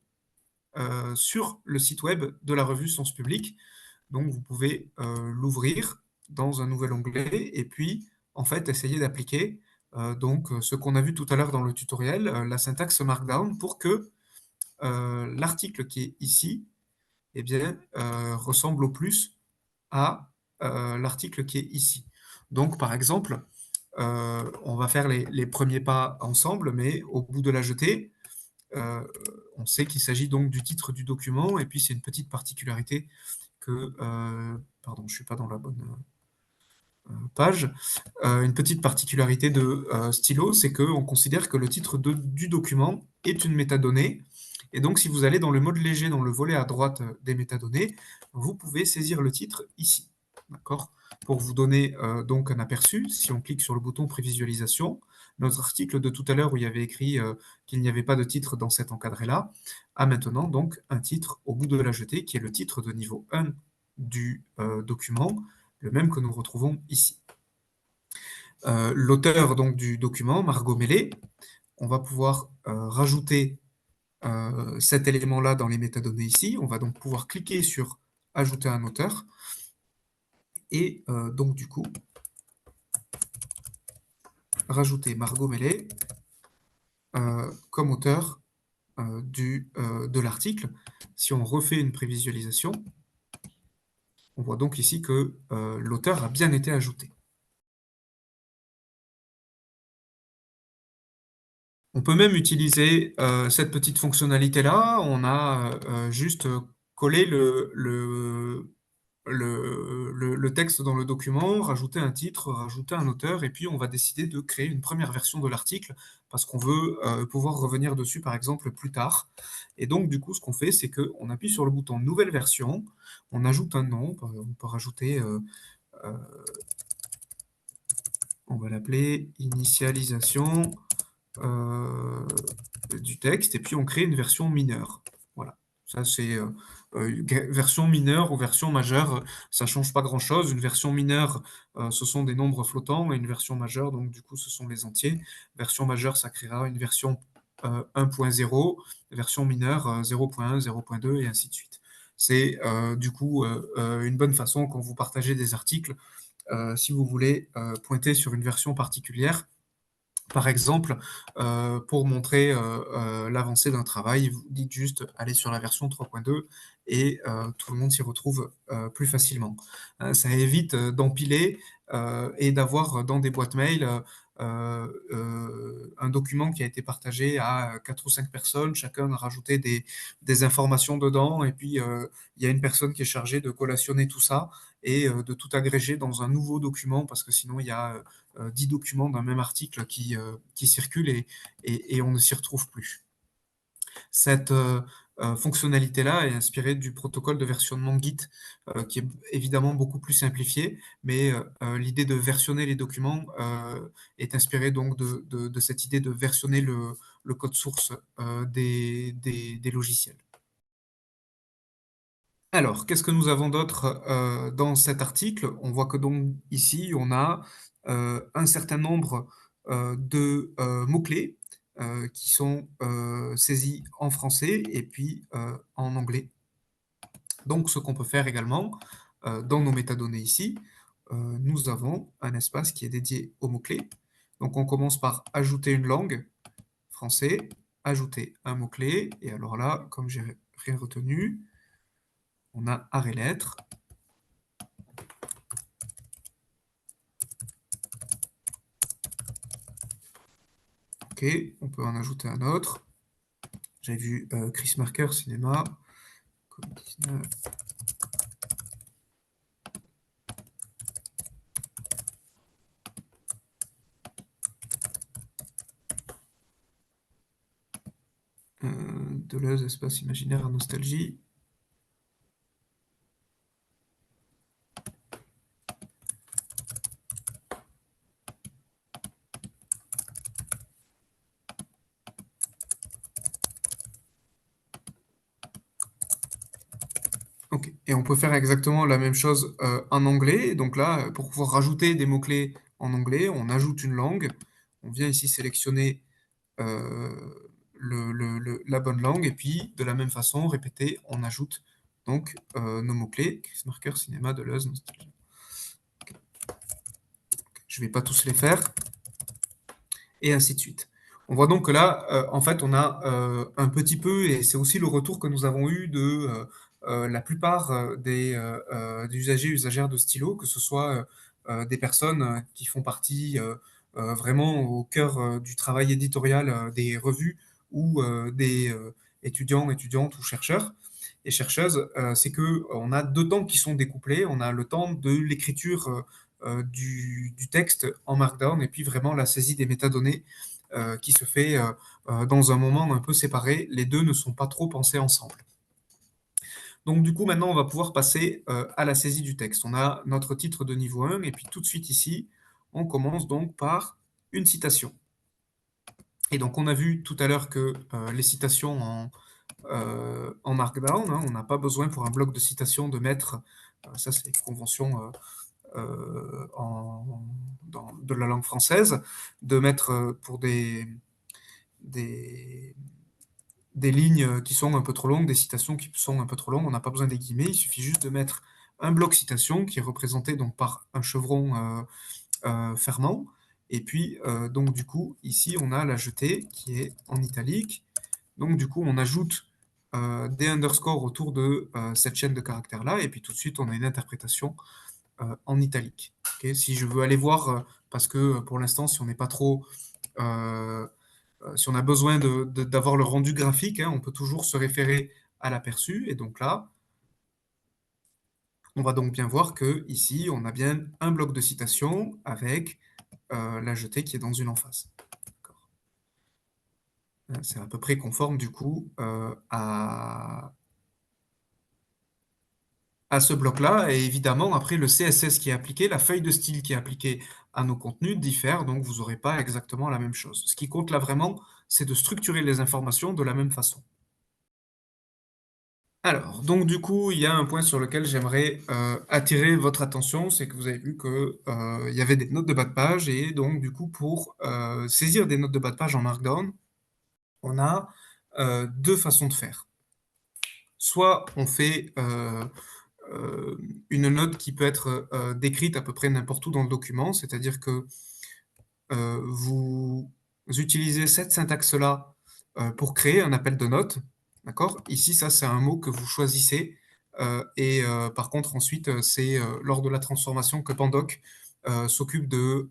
sur le site web de la revue Sens Public. Donc, vous pouvez l'ouvrir dans un nouvel onglet et puis, en fait, essayer d'appliquer ce qu'on a vu tout à l'heure dans le tutoriel, la syntaxe Markdown, pour que l'article qui est ici eh bien, ressemble au plus à l'article qui est ici. Donc, par exemple, on va faire les premiers pas ensemble, mais au bout de la jetée, euh, on sait qu'il s'agit donc du titre du document, et puis c'est une petite particularité que, pardon, je ne suis pas dans la bonne page, une petite particularité de Stylo, c'est qu'on considère que le titre du document est une métadonnée, et donc si vous allez dans le mode léger, dans le volet à droite des métadonnées, vous pouvez saisir le titre ici, d'accord? Pour vous donner donc un aperçu, si on clique sur le bouton prévisualisation, notre article de tout à l'heure où il y avait écrit qu'il n'y avait pas de titre dans cet encadré-là, a maintenant donc un titre au bout de la jetée, qui est le titre de niveau 1 du document, le même que nous retrouvons ici. L'auteur donc du document, Margot Mellet, on va pouvoir rajouter cet élément-là dans les métadonnées ici. On va donc pouvoir cliquer sur « Ajouter un auteur ». et donc du coup, rajouter Margot Mellet comme auteur de l'article. Si on refait une prévisualisation, on voit donc ici que l'auteur a bien été ajouté. On peut même utiliser cette petite fonctionnalité-là. On a juste collé le texte dans le document, rajouter un titre, rajouter un auteur, et puis on va décider de créer une première version de l'article parce qu'on veut pouvoir revenir dessus, par exemple, plus tard. Et donc, du coup, ce qu'on fait, c'est qu'on appuie sur le bouton Nouvelle version, on ajoute un nom, on peut rajouter, euh, on va l'appeler initialisation du texte, et puis on crée une version mineure. Voilà. Ça, c'est version mineure ou version majeure, ça change pas grand-chose. Une version mineure, ce sont des nombres flottants, et une version majeure, donc du coup, ce sont les entiers. Version majeure, ça créera une version 1.0, version mineure 0.1, 0.2, et ainsi de suite. C'est du coup une bonne façon quand vous partagez des articles, si vous voulez pointer sur une version particulière. Par exemple, pour montrer l'avancée d'un travail, vous dites juste allez sur la version 3.2 et tout le monde s'y retrouve plus facilement. Ça évite d'empiler et d'avoir dans des boîtes mail un document qui a été partagé à 4 ou 5 personnes, chacun a rajouté des informations dedans, et puis il y a une personne qui est chargée de collationner tout ça et de tout agréger dans un nouveau document, parce que sinon il y a 10 documents d'un même article qui circulent et on ne s'y retrouve plus. Cette fonctionnalité-là est inspirée du protocole de versionnement Git, qui est évidemment beaucoup plus simplifié, mais l'idée de versionner les documents est inspirée donc de cette idée de versionner le code source des logiciels. Alors, qu'est-ce que nous avons d'autre dans cet article? On voit que donc ici, on a un certain nombre de mots-clés qui sont saisis en français et puis en anglais. Donc, ce qu'on peut faire également dans nos métadonnées ici, nous avons un espace qui est dédié aux mots-clés. Donc, on commence par ajouter une langue, français, ajouter un mot-clé, et alors là, comme j'ai rien retenu, on a arrêt lettres. Ok, on peut en ajouter un autre. J'ai vu Chris Marker, cinéma, Covid-19. Deleuze, espace imaginaire, nostalgie. Ok, et on peut faire exactement la même chose en anglais. Donc là, pour pouvoir rajouter des mots-clés en anglais, on ajoute une langue. On vient ici sélectionner euh, la bonne langue, et puis de la même façon, répéter, on ajoute donc nos mots-clés. Chris Marker, cinéma, Deleuze, nostalgie. Okay. Je ne vais pas tous les faire, et ainsi de suite. On voit donc que là, en fait, on a un petit peu, et c'est aussi le retour que nous avons eu de la plupart des usagers et usagères de stylos, que ce soit des personnes qui font partie vraiment au cœur du travail éditorial des revues, ou des étudiants, étudiantes ou chercheurs et chercheuses. C'est que on a deux temps qui sont découplés. On a le temps de l'écriture du texte en Markdown, et puis vraiment la saisie des métadonnées qui se fait dans un moment un peu séparé. Les deux ne sont pas trop pensés ensemble. Donc du coup, maintenant, on va pouvoir passer à la saisie du texte. On a notre titre de niveau 1, et puis tout de suite ici, on commence donc par une citation. Et donc on a vu tout à l'heure que les citations en Markdown, hein, on n'a pas besoin pour un bloc de citation de mettre, ça c'est une convention de la langue française, de mettre pour des, des lignes qui sont un peu trop longues, des citations qui sont un peu trop longues, on n'a pas besoin des guillemets, il suffit juste de mettre un bloc citation qui est représenté donc par un chevron fermant. Et puis, donc du coup, ici, on a la jetée qui est en italique. Donc du coup, on ajoute des underscores autour de cette chaîne de caractères-là, et puis tout de suite, on a une interprétation en italique. Okay, si je veux aller voir, parce que pour l'instant, si on n'est pas trop... si on a besoin d'avoir le rendu graphique, hein, on peut toujours se référer à l'aperçu. Et donc là, on va donc bien voir que ici, on a bien un bloc de citation avec la jetée qui est dans une emphase. C'est à peu près conforme du coup à ce bloc-là. Et évidemment, après, le CSS qui est appliqué, la feuille de style qui est appliquée à nos contenus diffère, donc vous n'aurez pas exactement la même chose. Ce qui compte là vraiment, c'est de structurer les informations de la même façon. Alors, donc du coup, il y a un point sur lequel j'aimerais attirer votre attention, c'est que vous avez vu que il y avait des notes de bas de page, et donc du coup, pour saisir des notes de bas de page en Markdown, on a deux façons de faire. Soit on fait une note qui peut être décrite à peu près n'importe où dans le document, c'est-à-dire que vous utilisez cette syntaxe-là pour créer un appel de notes, d'accord? Ici, ça, c'est un mot que vous choisissez, et par contre, ensuite, c'est lors de la transformation que Pandoc s'occupe de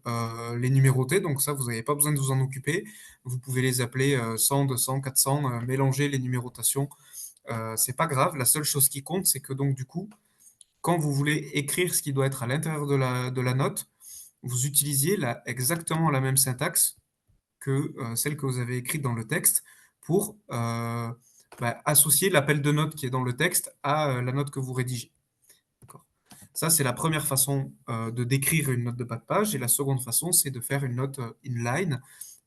les numéroter, donc ça, vous n'avez pas besoin de vous en occuper. Vous pouvez les appeler 100, 200, 400, mélanger les numérotations, c'est pas grave. La seule chose qui compte, c'est que donc du coup, quand vous voulez écrire ce qui doit être à l'intérieur de la note, vous utilisiez exactement la même syntaxe que celle que vous avez écrite dans le texte pour associer l'appel de note qui est dans le texte à la note que vous rédigez. Ça, c'est la première façon de décrire une note de bas de page. Et la seconde façon, c'est de faire une note inline.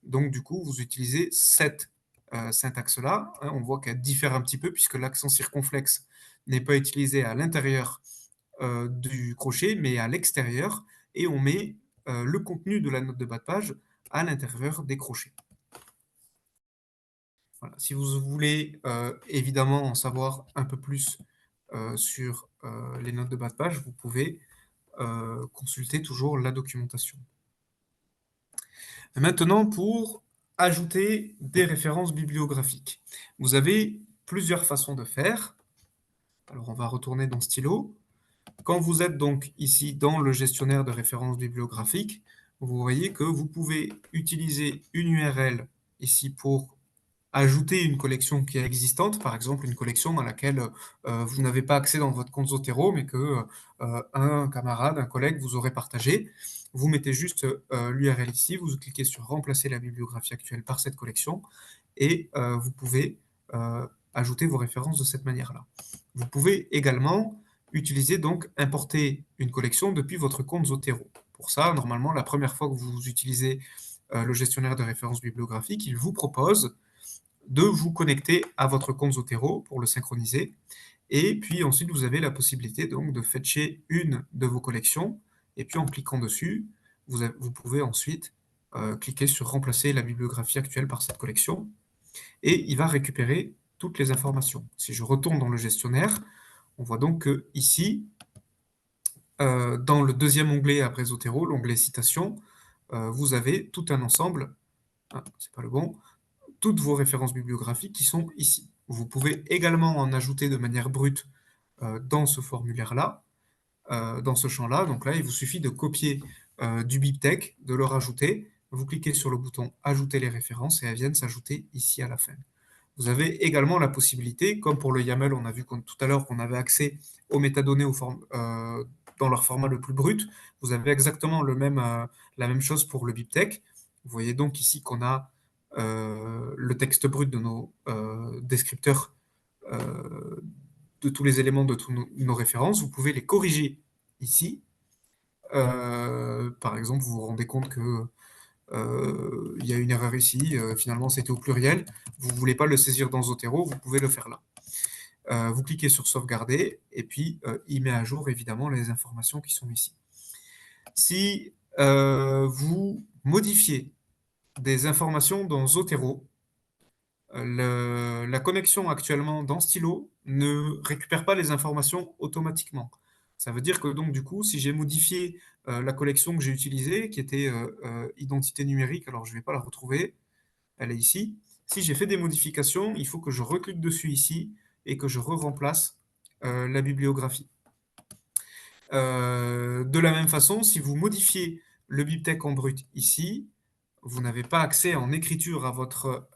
Donc, du coup, vous utilisez cette syntaxe-là. Hein, on voit qu'elle diffère un petit peu puisque l'accent circonflexe n'est pas utilisé à l'intérieur du crochet, mais à l'extérieur. Et on met le contenu de la note de bas de page à l'intérieur des crochets. Voilà. Si vous voulez évidemment en savoir un peu plus sur les notes de bas de page, vous pouvez consulter toujours la documentation. Et maintenant, pour ajouter des références bibliographiques. Vous avez plusieurs façons de faire. Alors, on va retourner dans Stylo. Quand vous êtes donc ici dans le gestionnaire de références bibliographiques, vous voyez que vous pouvez utiliser une URL ici pour ajouter une collection qui est existante, par exemple une collection dans laquelle vous n'avez pas accès dans votre compte Zotero, mais que un camarade, un collègue vous aurait partagé. Vous mettez juste l'URL ici, vous cliquez sur remplacer la bibliographie actuelle par cette collection, et vous pouvez ajouter vos références de cette manière-là. Vous pouvez également utiliser donc importer une collection depuis votre compte Zotero. Pour ça, normalement, la première fois que vous utilisez le gestionnaire de références bibliographiques, il vous propose de vous connecter à votre compte Zotero pour le synchroniser. Et puis ensuite, vous avez la possibilité donc de fetcher une de vos collections. Et puis en cliquant dessus, vous pouvez ensuite cliquer sur remplacer la bibliographie actuelle par cette collection. Et il va récupérer toutes les informations. Si je retourne dans le gestionnaire, on voit donc que ici, dans le deuxième onglet après Zotero, l'onglet citation, vous avez tout un ensemble, c'est pas le bon, toutes vos références bibliographiques qui sont ici. Vous pouvez également en ajouter de manière brute dans ce formulaire-là, dans ce champ-là. Donc là, il vous suffit de copier du BibTeX, de le rajouter. Vous cliquez sur le bouton Ajouter les références et elles viennent s'ajouter ici à la fin. Vous avez également la possibilité, comme pour le YAML, on a vu tout à l'heure qu'on avait accès aux métadonnées dans leur format le plus brut. Vous avez exactement la même chose pour le BibTeX. Vous voyez donc ici qu'on a le texte brut de nos descripteurs de tous les éléments de toutes nos références. Vous pouvez les corriger ici. Par exemple, vous vous rendez compte que il y a une erreur ici, finalement c'était au pluriel, vous ne voulez pas le saisir dans Zotero, vous pouvez le faire là. Vous cliquez sur sauvegarder, et puis il met à jour évidemment les informations qui sont ici. Si vous modifiez des informations dans Zotero, la connexion actuellement dans Stylo ne récupère pas les informations automatiquement. Ça veut dire que donc du coup, si j'ai modifié, la collection que j'ai utilisée, qui était, identité numérique, alors je ne vais pas la retrouver, elle est ici. Si j'ai fait des modifications, il faut que je reclique dessus ici et que je re-remplace, la bibliographie. De la même façon, si vous modifiez le BibTeX en brut ici, vous n'avez pas accès en écriture à votre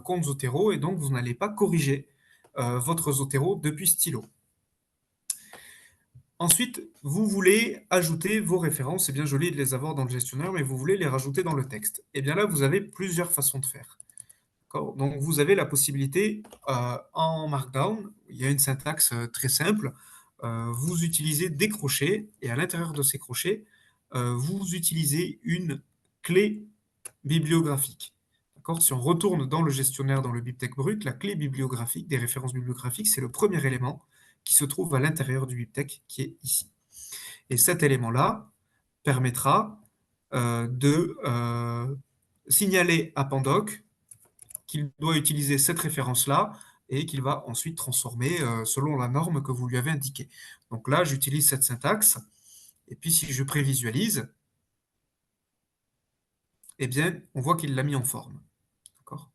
compte Zotero et donc vous n'allez pas corriger votre Zotero depuis Stylo. Ensuite, vous voulez ajouter vos références. C'est bien joli de les avoir dans le gestionnaire, mais vous voulez les rajouter dans le texte. Et bien là, vous avez plusieurs façons de faire. Donc, vous avez la possibilité en Markdown, il y a une syntaxe très simple. Vous utilisez des crochets et à l'intérieur de ces crochets, vous utilisez une clé bibliographique. Si on retourne dans le gestionnaire, dans le BibTeX brut, la clé bibliographique, des références bibliographiques, c'est le premier élément qui se trouve à l'intérieur du BibTeX, qui est ici. Et cet élément-là permettra de signaler à Pandoc qu'il doit utiliser cette référence-là et qu'il va ensuite transformer selon la norme que vous lui avez indiquée. Donc là, j'utilise cette syntaxe, et puis si je prévisualise, eh bien, on voit qu'il l'a mis en forme. D'accord.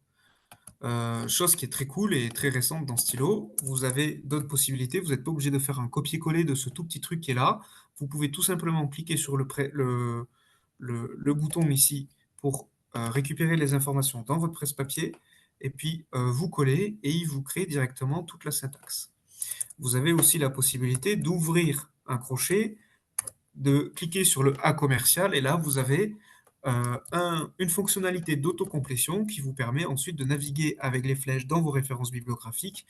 Chose qui est très cool et très récente dans Stylo, vous avez d'autres possibilités, vous n'êtes pas obligé de faire un copier-coller de ce tout petit truc qui est là, vous pouvez tout simplement cliquer sur le bouton ici pour récupérer les informations dans votre presse-papier, et puis vous collez, et il vous crée directement toute la syntaxe. Vous avez aussi la possibilité d'ouvrir un crochet, de cliquer sur le A commercial, et là vous avez une fonctionnalité d'autocomplétion qui vous permet ensuite de naviguer avec les flèches dans vos références bibliographiques.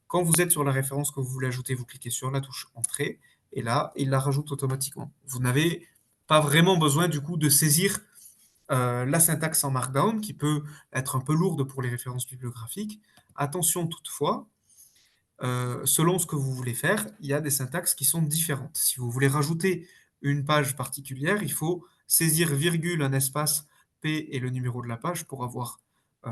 Quand vous êtes sur la référence que vous voulez ajouter, vous cliquez sur la touche Entrée, et là, il la rajoute automatiquement. Vous n'avez pas vraiment besoin du coup de saisir la syntaxe en Markdown, qui peut être un peu lourde pour les références bibliographiques. Attention toutefois, selon ce que vous voulez faire, il y a des syntaxes qui sont différentes. Si vous voulez rajouter une page particulière, il faut saisir virgule, un espace, P et le numéro de la page pour avoir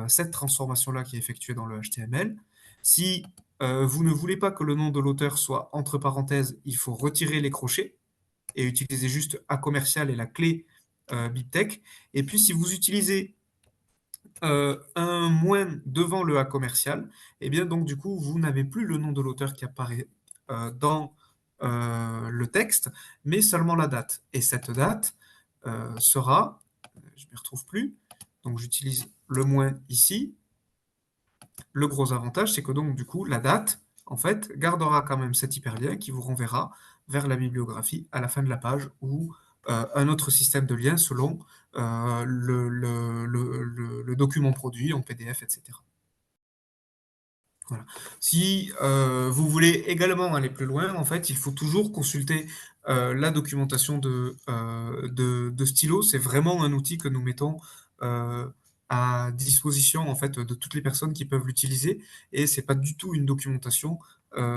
cette transformation-là qui est effectuée dans le HTML. Si vous ne voulez pas que le nom de l'auteur soit entre parenthèses, il faut retirer les crochets et utiliser juste A commercial et la clé BibTeX. Et puis si vous utilisez un moins devant le A commercial, et bien donc du coup, vous n'avez plus le nom de l'auteur qui apparaît dans le texte, mais seulement la date. Et cette date sera, je ne m'y retrouve plus, donc j'utilise le moins ici. Le gros avantage, c'est que donc du coup, la date, en fait, gardera quand même cet hyperlien qui vous renverra vers la bibliographie à la fin de la page ou un autre système de lien selon le document produit en PDF, etc. Voilà. Si vous voulez également aller plus loin, en fait, il faut toujours consulter la documentation de Stylo. C'est vraiment un outil que nous mettons euh, à disposition en fait de toutes les personnes qui peuvent l'utiliser. Et c'est pas du tout une documentation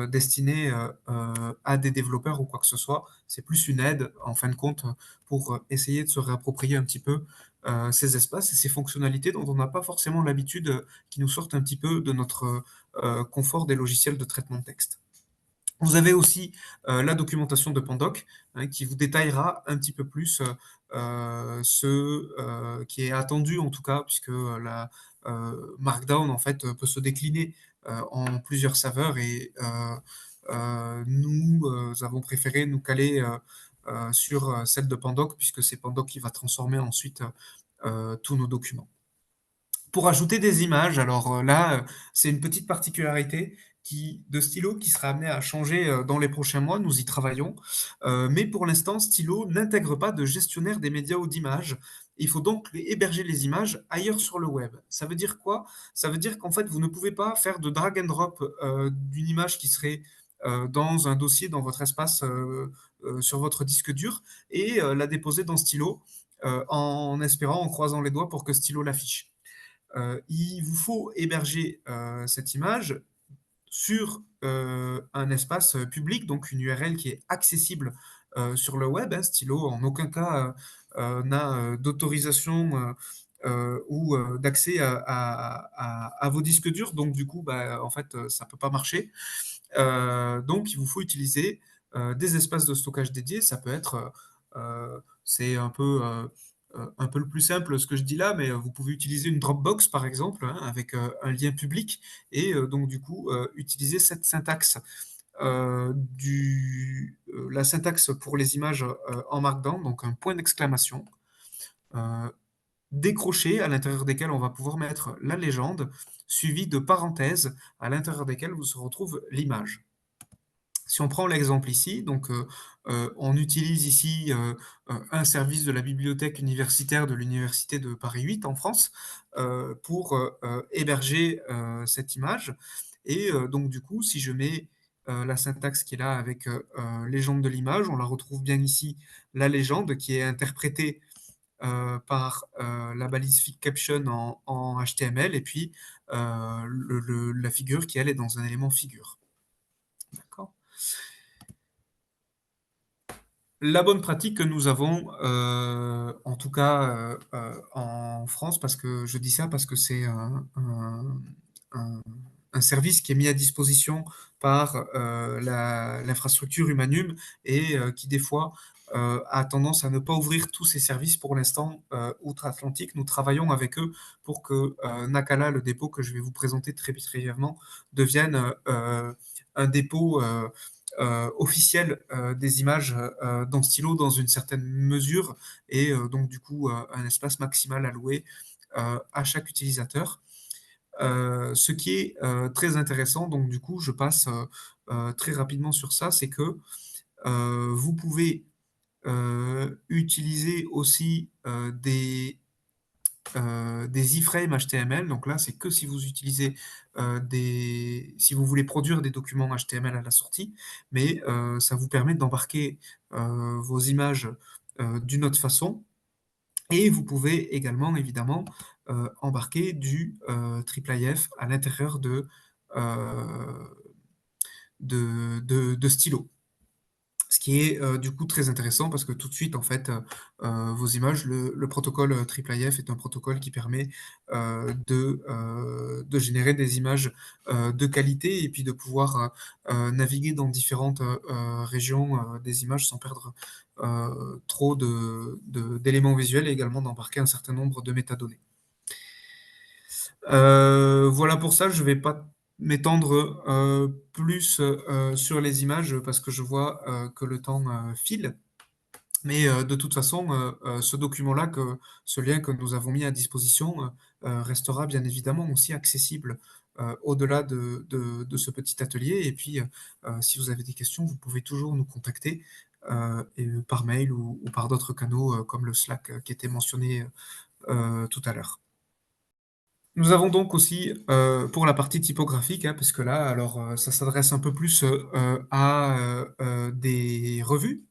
destinée à des développeurs ou quoi que ce soit. C'est plus une aide, en fin de compte, pour essayer de se réapproprier un petit peu ces espaces et ces fonctionnalités dont on n'a pas forcément l'habitude, qui nous sortent un petit peu de notre confort des logiciels de traitement de texte. Vous avez aussi la documentation de Pandoc qui vous détaillera un petit peu plus ce qui est attendu en tout cas, puisque la Markdown en fait peut se décliner en plusieurs saveurs et nous avons préféré nous caler sur celle de Pandoc puisque c'est Pandoc qui va transformer ensuite tous nos documents. Pour ajouter des images, alors là, c'est une petite particularité de Stylo qui sera amenée à changer dans les prochains mois. Nous y travaillons. Mais pour l'instant, Stylo n'intègre pas de gestionnaire des médias ou d'images. Il faut donc héberger les images ailleurs sur le web. Ça veut dire quoi? Ça veut dire qu'en fait, vous ne pouvez pas faire de drag and drop d'une image qui serait dans un dossier, dans votre espace, sur votre disque dur, et la déposer dans Stylo en espérant, en croisant les doigts pour que Stylo l'affiche. Il vous faut héberger cette image sur un espace public, donc une URL qui est accessible sur le web. Stylo, en aucun cas, n'a d'autorisation ou d'accès à vos disques durs. Donc, du coup, bah, en fait, ça ne peut pas marcher. Donc, il vous faut utiliser des espaces de stockage dédiés. Ça peut être, c'est un peu le plus simple ce que je dis là, mais vous pouvez utiliser une Dropbox par exemple, hein, avec, un lien public et donc du coup, utiliser cette syntaxe, la syntaxe pour les images, en markdown, donc un point d'exclamation, heu, décroché à l'intérieur desquels on va pouvoir mettre la légende, suivie de parenthèses à l'intérieur desquelles vous se retrouve l'image. Si on prend l'exemple ici, donc on utilise ici, un service de la bibliothèque universitaire de l'université de Paris 8 en France, pour, héberger, cette image et donc du coup, si je mets, la syntaxe qui est là avec, légende de l'image, on la retrouve bien ici, la légende qui est interprétée, par, la balise Fig Caption en HTML et puis, la figure qui elle est dans un élément figure. D'accord? La bonne pratique que nous avons, en tout cas, en France, parce que je dis ça parce que c'est un un service qui est mis à disposition par, l'infrastructure Humanum et qui des fois, a tendance à ne pas ouvrir tous ses services pour l'instant, outre-Atlantique. Nous travaillons avec eux pour que, Nacala, le dépôt que je vais vous présenter très brièvement, devienne, un dépôt, officiel, des images, dans Stylo dans une certaine mesure et donc du coup, un espace maximal alloué, à chaque utilisateur. Ce qui est, très intéressant, donc du coup, je passe, très rapidement sur ça, c'est que, vous pouvez, utiliser aussi, des iframes HTML, donc là, c'est que si vous utilisez, si vous voulez produire des documents HTML à la sortie, mais ça vous permet d'embarquer, vos images, d'une autre façon et vous pouvez également évidemment, embarquer du, TripleIF à l'intérieur de Stylo. Ce qui est, du coup très intéressant parce que tout de suite en fait, vos images, le protocole, TripleIF est un protocole qui permet, de générer des images, de qualité et puis de pouvoir, naviguer dans différentes, régions, des images sans perdre, trop d'éléments visuels et également d'embarquer un certain nombre de métadonnées. Voilà pour ça, je vais pas m'étendre, plus, sur les images, parce que je vois, que le temps, file. Mais, de toute façon, ce lien que nous avons mis à disposition, restera bien évidemment aussi accessible, au-delà de ce petit atelier et puis, si vous avez des questions, vous pouvez toujours nous contacter, par mail ou par d'autres canaux, comme le Slack, qui était mentionné, tout à l'heure. Nous avons donc aussi, pour la partie typographique, hein, parce que là, alors, ça s'adresse un peu plus, à, des revues,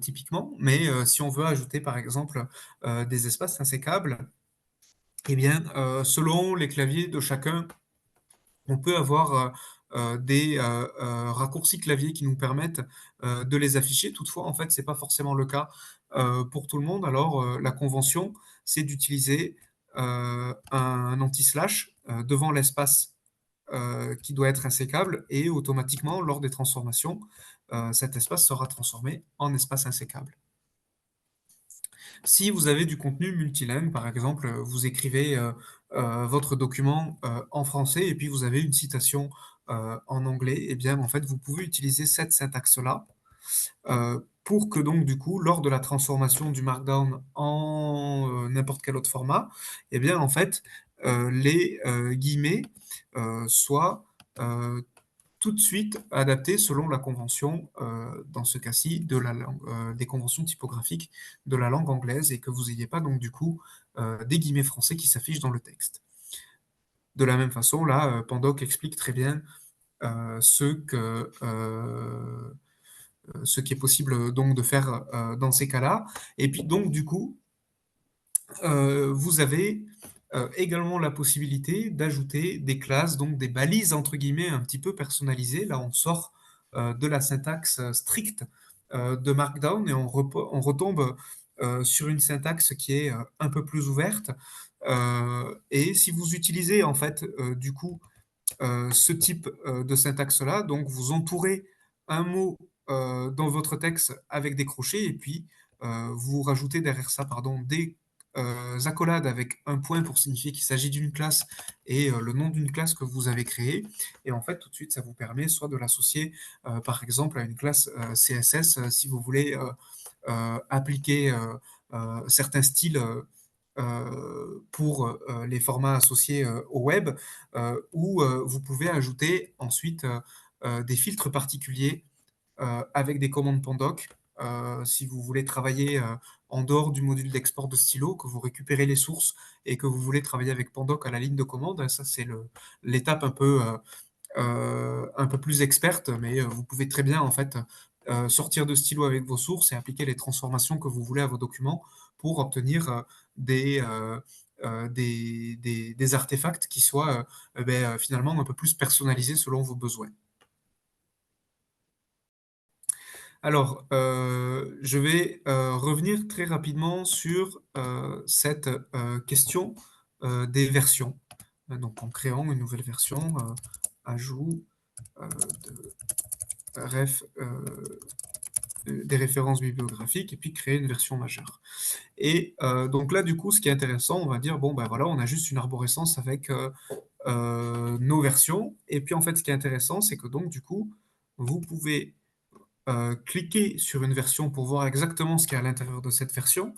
typiquement, mais, si on veut ajouter par exemple, des espaces insécables, eh bien, selon les claviers de chacun, on peut avoir, des, raccourcis clavier qui nous permettent, de les afficher. Toutefois, en fait, c'est pas forcément le cas, pour tout le monde. Alors, la convention, c'est d'utiliser, un anti-slash, devant l'espace, qui doit être insécable et automatiquement, lors des transformations, cet espace sera transformé en espace insécable. Si vous avez du contenu multilingue, par exemple, vous écrivez, votre document, en français et puis vous avez une citation, en anglais et bien, en fait, vous pouvez utiliser cette syntaxe-là, pour que donc du coup, lors de la transformation du markdown en, n'importe quel autre format et bien, en fait, les, guillemets, soient, heu, tout de suite adapté selon la convention, dans ce cas-ci, de la langue, des conventions typographiques de la langue anglaise et que vous ayez pas donc du coup, des guillemets français qui s'affichent dans le texte. De la même façon, là, Pandoc explique très bien, ce qui est possible, donc de faire, dans ces cas-là et puis donc du coup, vous avez, également la possibilité d'ajouter des classes, donc des «balises» entre guillemets un petit peu personnalisées. Là, on sort, de la syntaxe, stricte, de Markdown et on retombe, sur une syntaxe qui est, un peu plus ouverte, et si vous utilisez en fait, du coup, ce type, de syntaxe-là, donc vous entourez un mot dans votre texte avec des crochets et puis vous rajoutez derrière ça, pardon, des accolades avec un point pour signifier qu'il s'agit d'une classe et le nom d'une classe que vous avez créée. Et en fait, tout de suite, ça vous permet soit de l'associer, par exemple, à une classe CSS si vous voulez appliquer certains styles pour les formats associés au web, ou vous pouvez ajouter ensuite des filtres particuliers avec des commandes Pandoc. Si vous voulez travailler en dehors du module d'export de stylo, que vous récupérez les sources et que vous voulez travailler avec Pandoc à la ligne de commande, ça c'est l'étape un peu plus experte, mais vous pouvez très bien en fait sortir de stylo avec vos sources et appliquer les transformations que vous voulez à vos documents pour obtenir des artefacts qui soient finalement un peu plus personnalisés selon vos besoins. Alors, je vais revenir très rapidement sur cette question des versions. Donc, en créant une nouvelle version, ajout de ref, des références bibliographiques et puis créer une version majeure. Et donc là, du coup, ce qui est intéressant, on va dire, bon, ben voilà, on a juste une arborescence avec nos versions. Et puis, en fait, ce qui est intéressant, c'est que donc, du coup, vous pouvez cliquer sur une version pour voir exactement ce qu'il y a à l'intérieur de cette version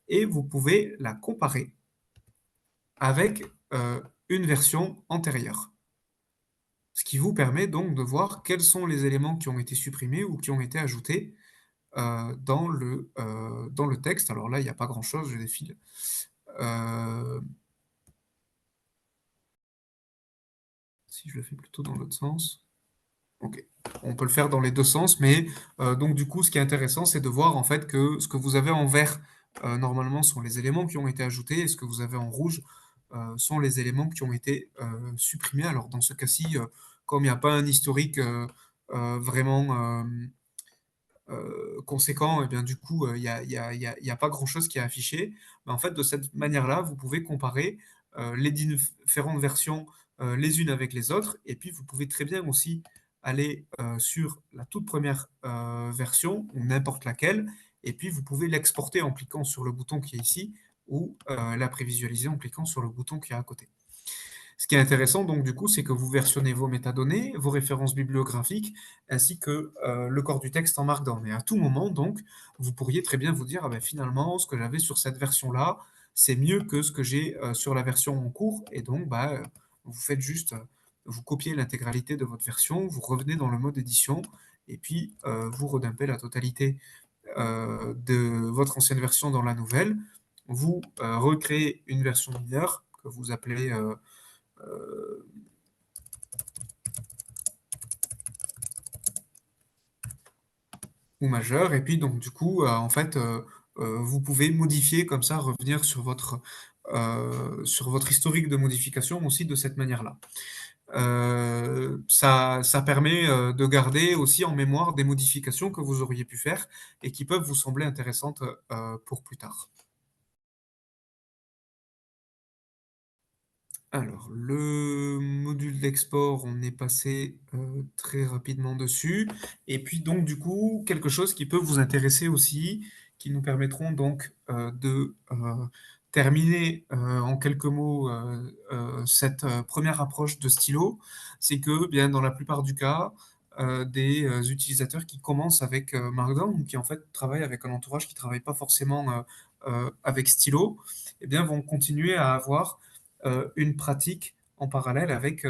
et vous pouvez la comparer avec une version antérieure. Ce qui vous permet donc de voir quels sont les éléments qui ont été supprimés ou qui ont été ajoutés dans le texte. Alors là, il n'y a pas grand-chose, je défile. Si je le fais plutôt dans l'autre sens. Ok. On peut le faire dans les deux sens, mais donc du coup, ce qui est intéressant, c'est de voir en fait que ce que vous avez en vert, normalement, sont les éléments qui ont été ajoutés, et ce que vous avez en rouge sont les éléments qui ont été supprimés. Alors dans ce cas-ci, comme il n'y a pas un historique vraiment conséquent, et bien du coup, il y a pas grand-chose qui est affiché. Mais en fait, de cette manière-là, vous pouvez comparer les différentes versions les unes avec les autres, et puis vous pouvez très bien aussi aller sur la toute première version, ou n'importe laquelle, et puis vous pouvez l'exporter en cliquant sur le bouton qui est ici, ou la prévisualiser en cliquant sur le bouton qui est à côté. Ce qui est intéressant, donc, du coup, c'est que vous versionnez vos métadonnées, vos références bibliographiques, ainsi que le corps du texte en Markdown. Et à tout moment, donc, vous pourriez très bien vous dire, ah ben, finalement, ce que j'avais sur cette version-là, c'est mieux que ce que j'ai sur la version en cours. Et donc, bah, vous faites juste, vous copiez l'intégralité de votre version, vous revenez dans le mode édition, et puis vous redumpez la totalité de votre ancienne version dans la nouvelle. Vous recréez une version mineure que vous appelez ou majeur. Et puis donc du coup, en fait, vous pouvez modifier comme ça, revenir sur votre historique de modification aussi de cette manière-là. Ça permet de garder aussi en mémoire des modifications que vous auriez pu faire et qui peuvent vous sembler intéressantes pour plus tard. Alors, le module d'export, on est passé très rapidement dessus. Et puis donc du coup, quelque chose qui peut vous intéresser aussi, qui nous permettront donc de terminer en quelques mots cette première approche de stylo, c'est que bien dans la plupart du cas, des utilisateurs qui commencent avec Markdown ou qui en fait travaillent avec un entourage qui ne travaille pas forcément avec stylo, eh bien vont continuer à avoir une pratique en parallèle avec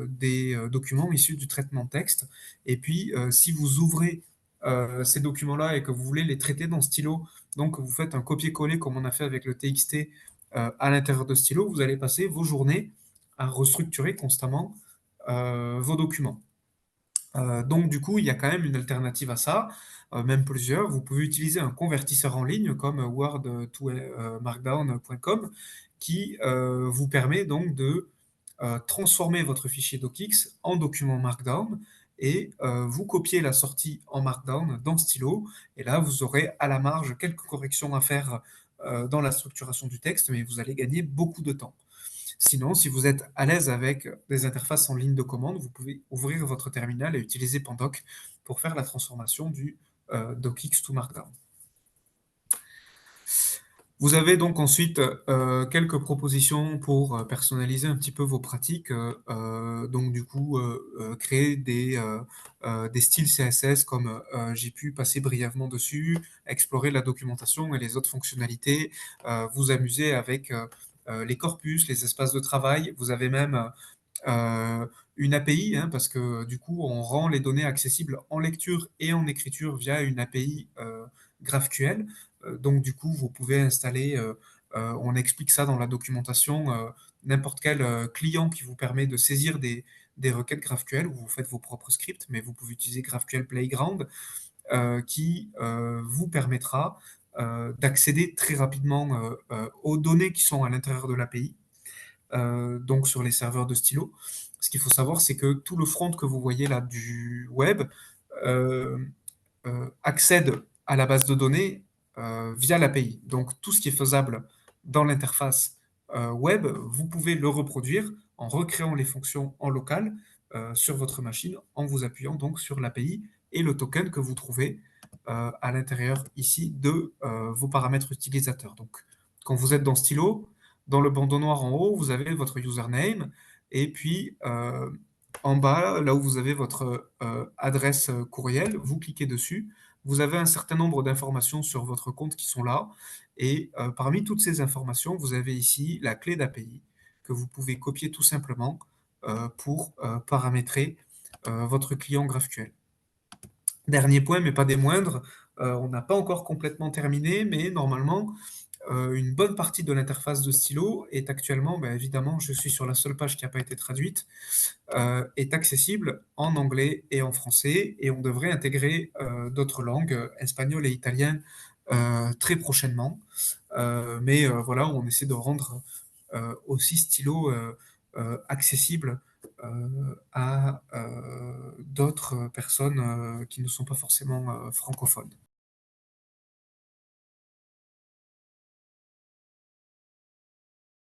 des documents issus du traitement de texte. Et puis, si vous ouvrez ces documents-là et que vous voulez les traiter dans Stylo, donc vous faites un copier-coller comme on a fait avec le TXT à l'intérieur de Stylo, vous allez passer vos journées à restructurer constamment vos documents. Donc du coup, il y a quand même une alternative à ça, même plusieurs. Vous pouvez utiliser un convertisseur en ligne comme Word to Markdown.com qui vous permet donc de transformer votre fichier docx en document Markdown et vous copiez la sortie en Markdown dans Stylo. Et là, vous aurez à la marge quelques corrections à faire dans la structuration du texte, mais vous allez gagner beaucoup de temps. Sinon, si vous êtes à l'aise avec des interfaces en ligne de commande, vous pouvez ouvrir votre terminal et utiliser Pandoc pour faire la transformation du DocX to Markdown. Vous avez donc ensuite quelques propositions pour personnaliser un petit peu vos pratiques. Donc du coup, créer des styles CSS comme j'ai pu passer brièvement dessus, explorer la documentation et les autres fonctionnalités, vous amuser avec les corpus, les espaces de travail. Vous avez même une API, hein, parce que du coup, on rend les données accessibles en lecture et en écriture via une API GraphQL. Donc du coup, vous pouvez installer, on explique ça dans la documentation, n'importe quel client qui vous permet de saisir des requêtes GraphQL, où vous faites vos propres scripts, mais vous pouvez utiliser GraphQL Playground, qui vous permettra d'accéder très rapidement aux données qui sont à l'intérieur de l'API, donc sur les serveurs de stylo. Ce qu'il faut savoir, c'est que tout le front que vous voyez là du web euh, accède à la base de données via l'API. Donc tout ce qui est faisable dans l'interface web, vous pouvez le reproduire en recréant les fonctions en local sur votre machine, en vous appuyant donc sur l'API et le token que vous trouvez à l'intérieur ici de vos paramètres utilisateurs. Donc quand vous êtes dans Stylo, dans le bandeau noir en haut, vous avez votre username, et puis en bas, là où vous avez votre adresse courriel, vous cliquez dessus. Vous avez un certain nombre d'informations sur votre compte qui sont là. Et parmi toutes ces informations, vous avez ici la clé d'API que vous pouvez copier tout simplement pour paramétrer votre client GraphQL. Dernier point, mais pas des moindres, on n'a pas encore complètement terminé, mais normalement, une bonne partie de l'interface de Stylo est actuellement, ben, évidemment, je suis sur la seule page qui n'a pas été traduite, est accessible en anglais et en français, et on devrait intégrer d'autres langues, espagnol et italien, très prochainement. Mais voilà, on essaie de rendre aussi Stylo accessible à d'autres personnes qui ne sont pas forcément francophones.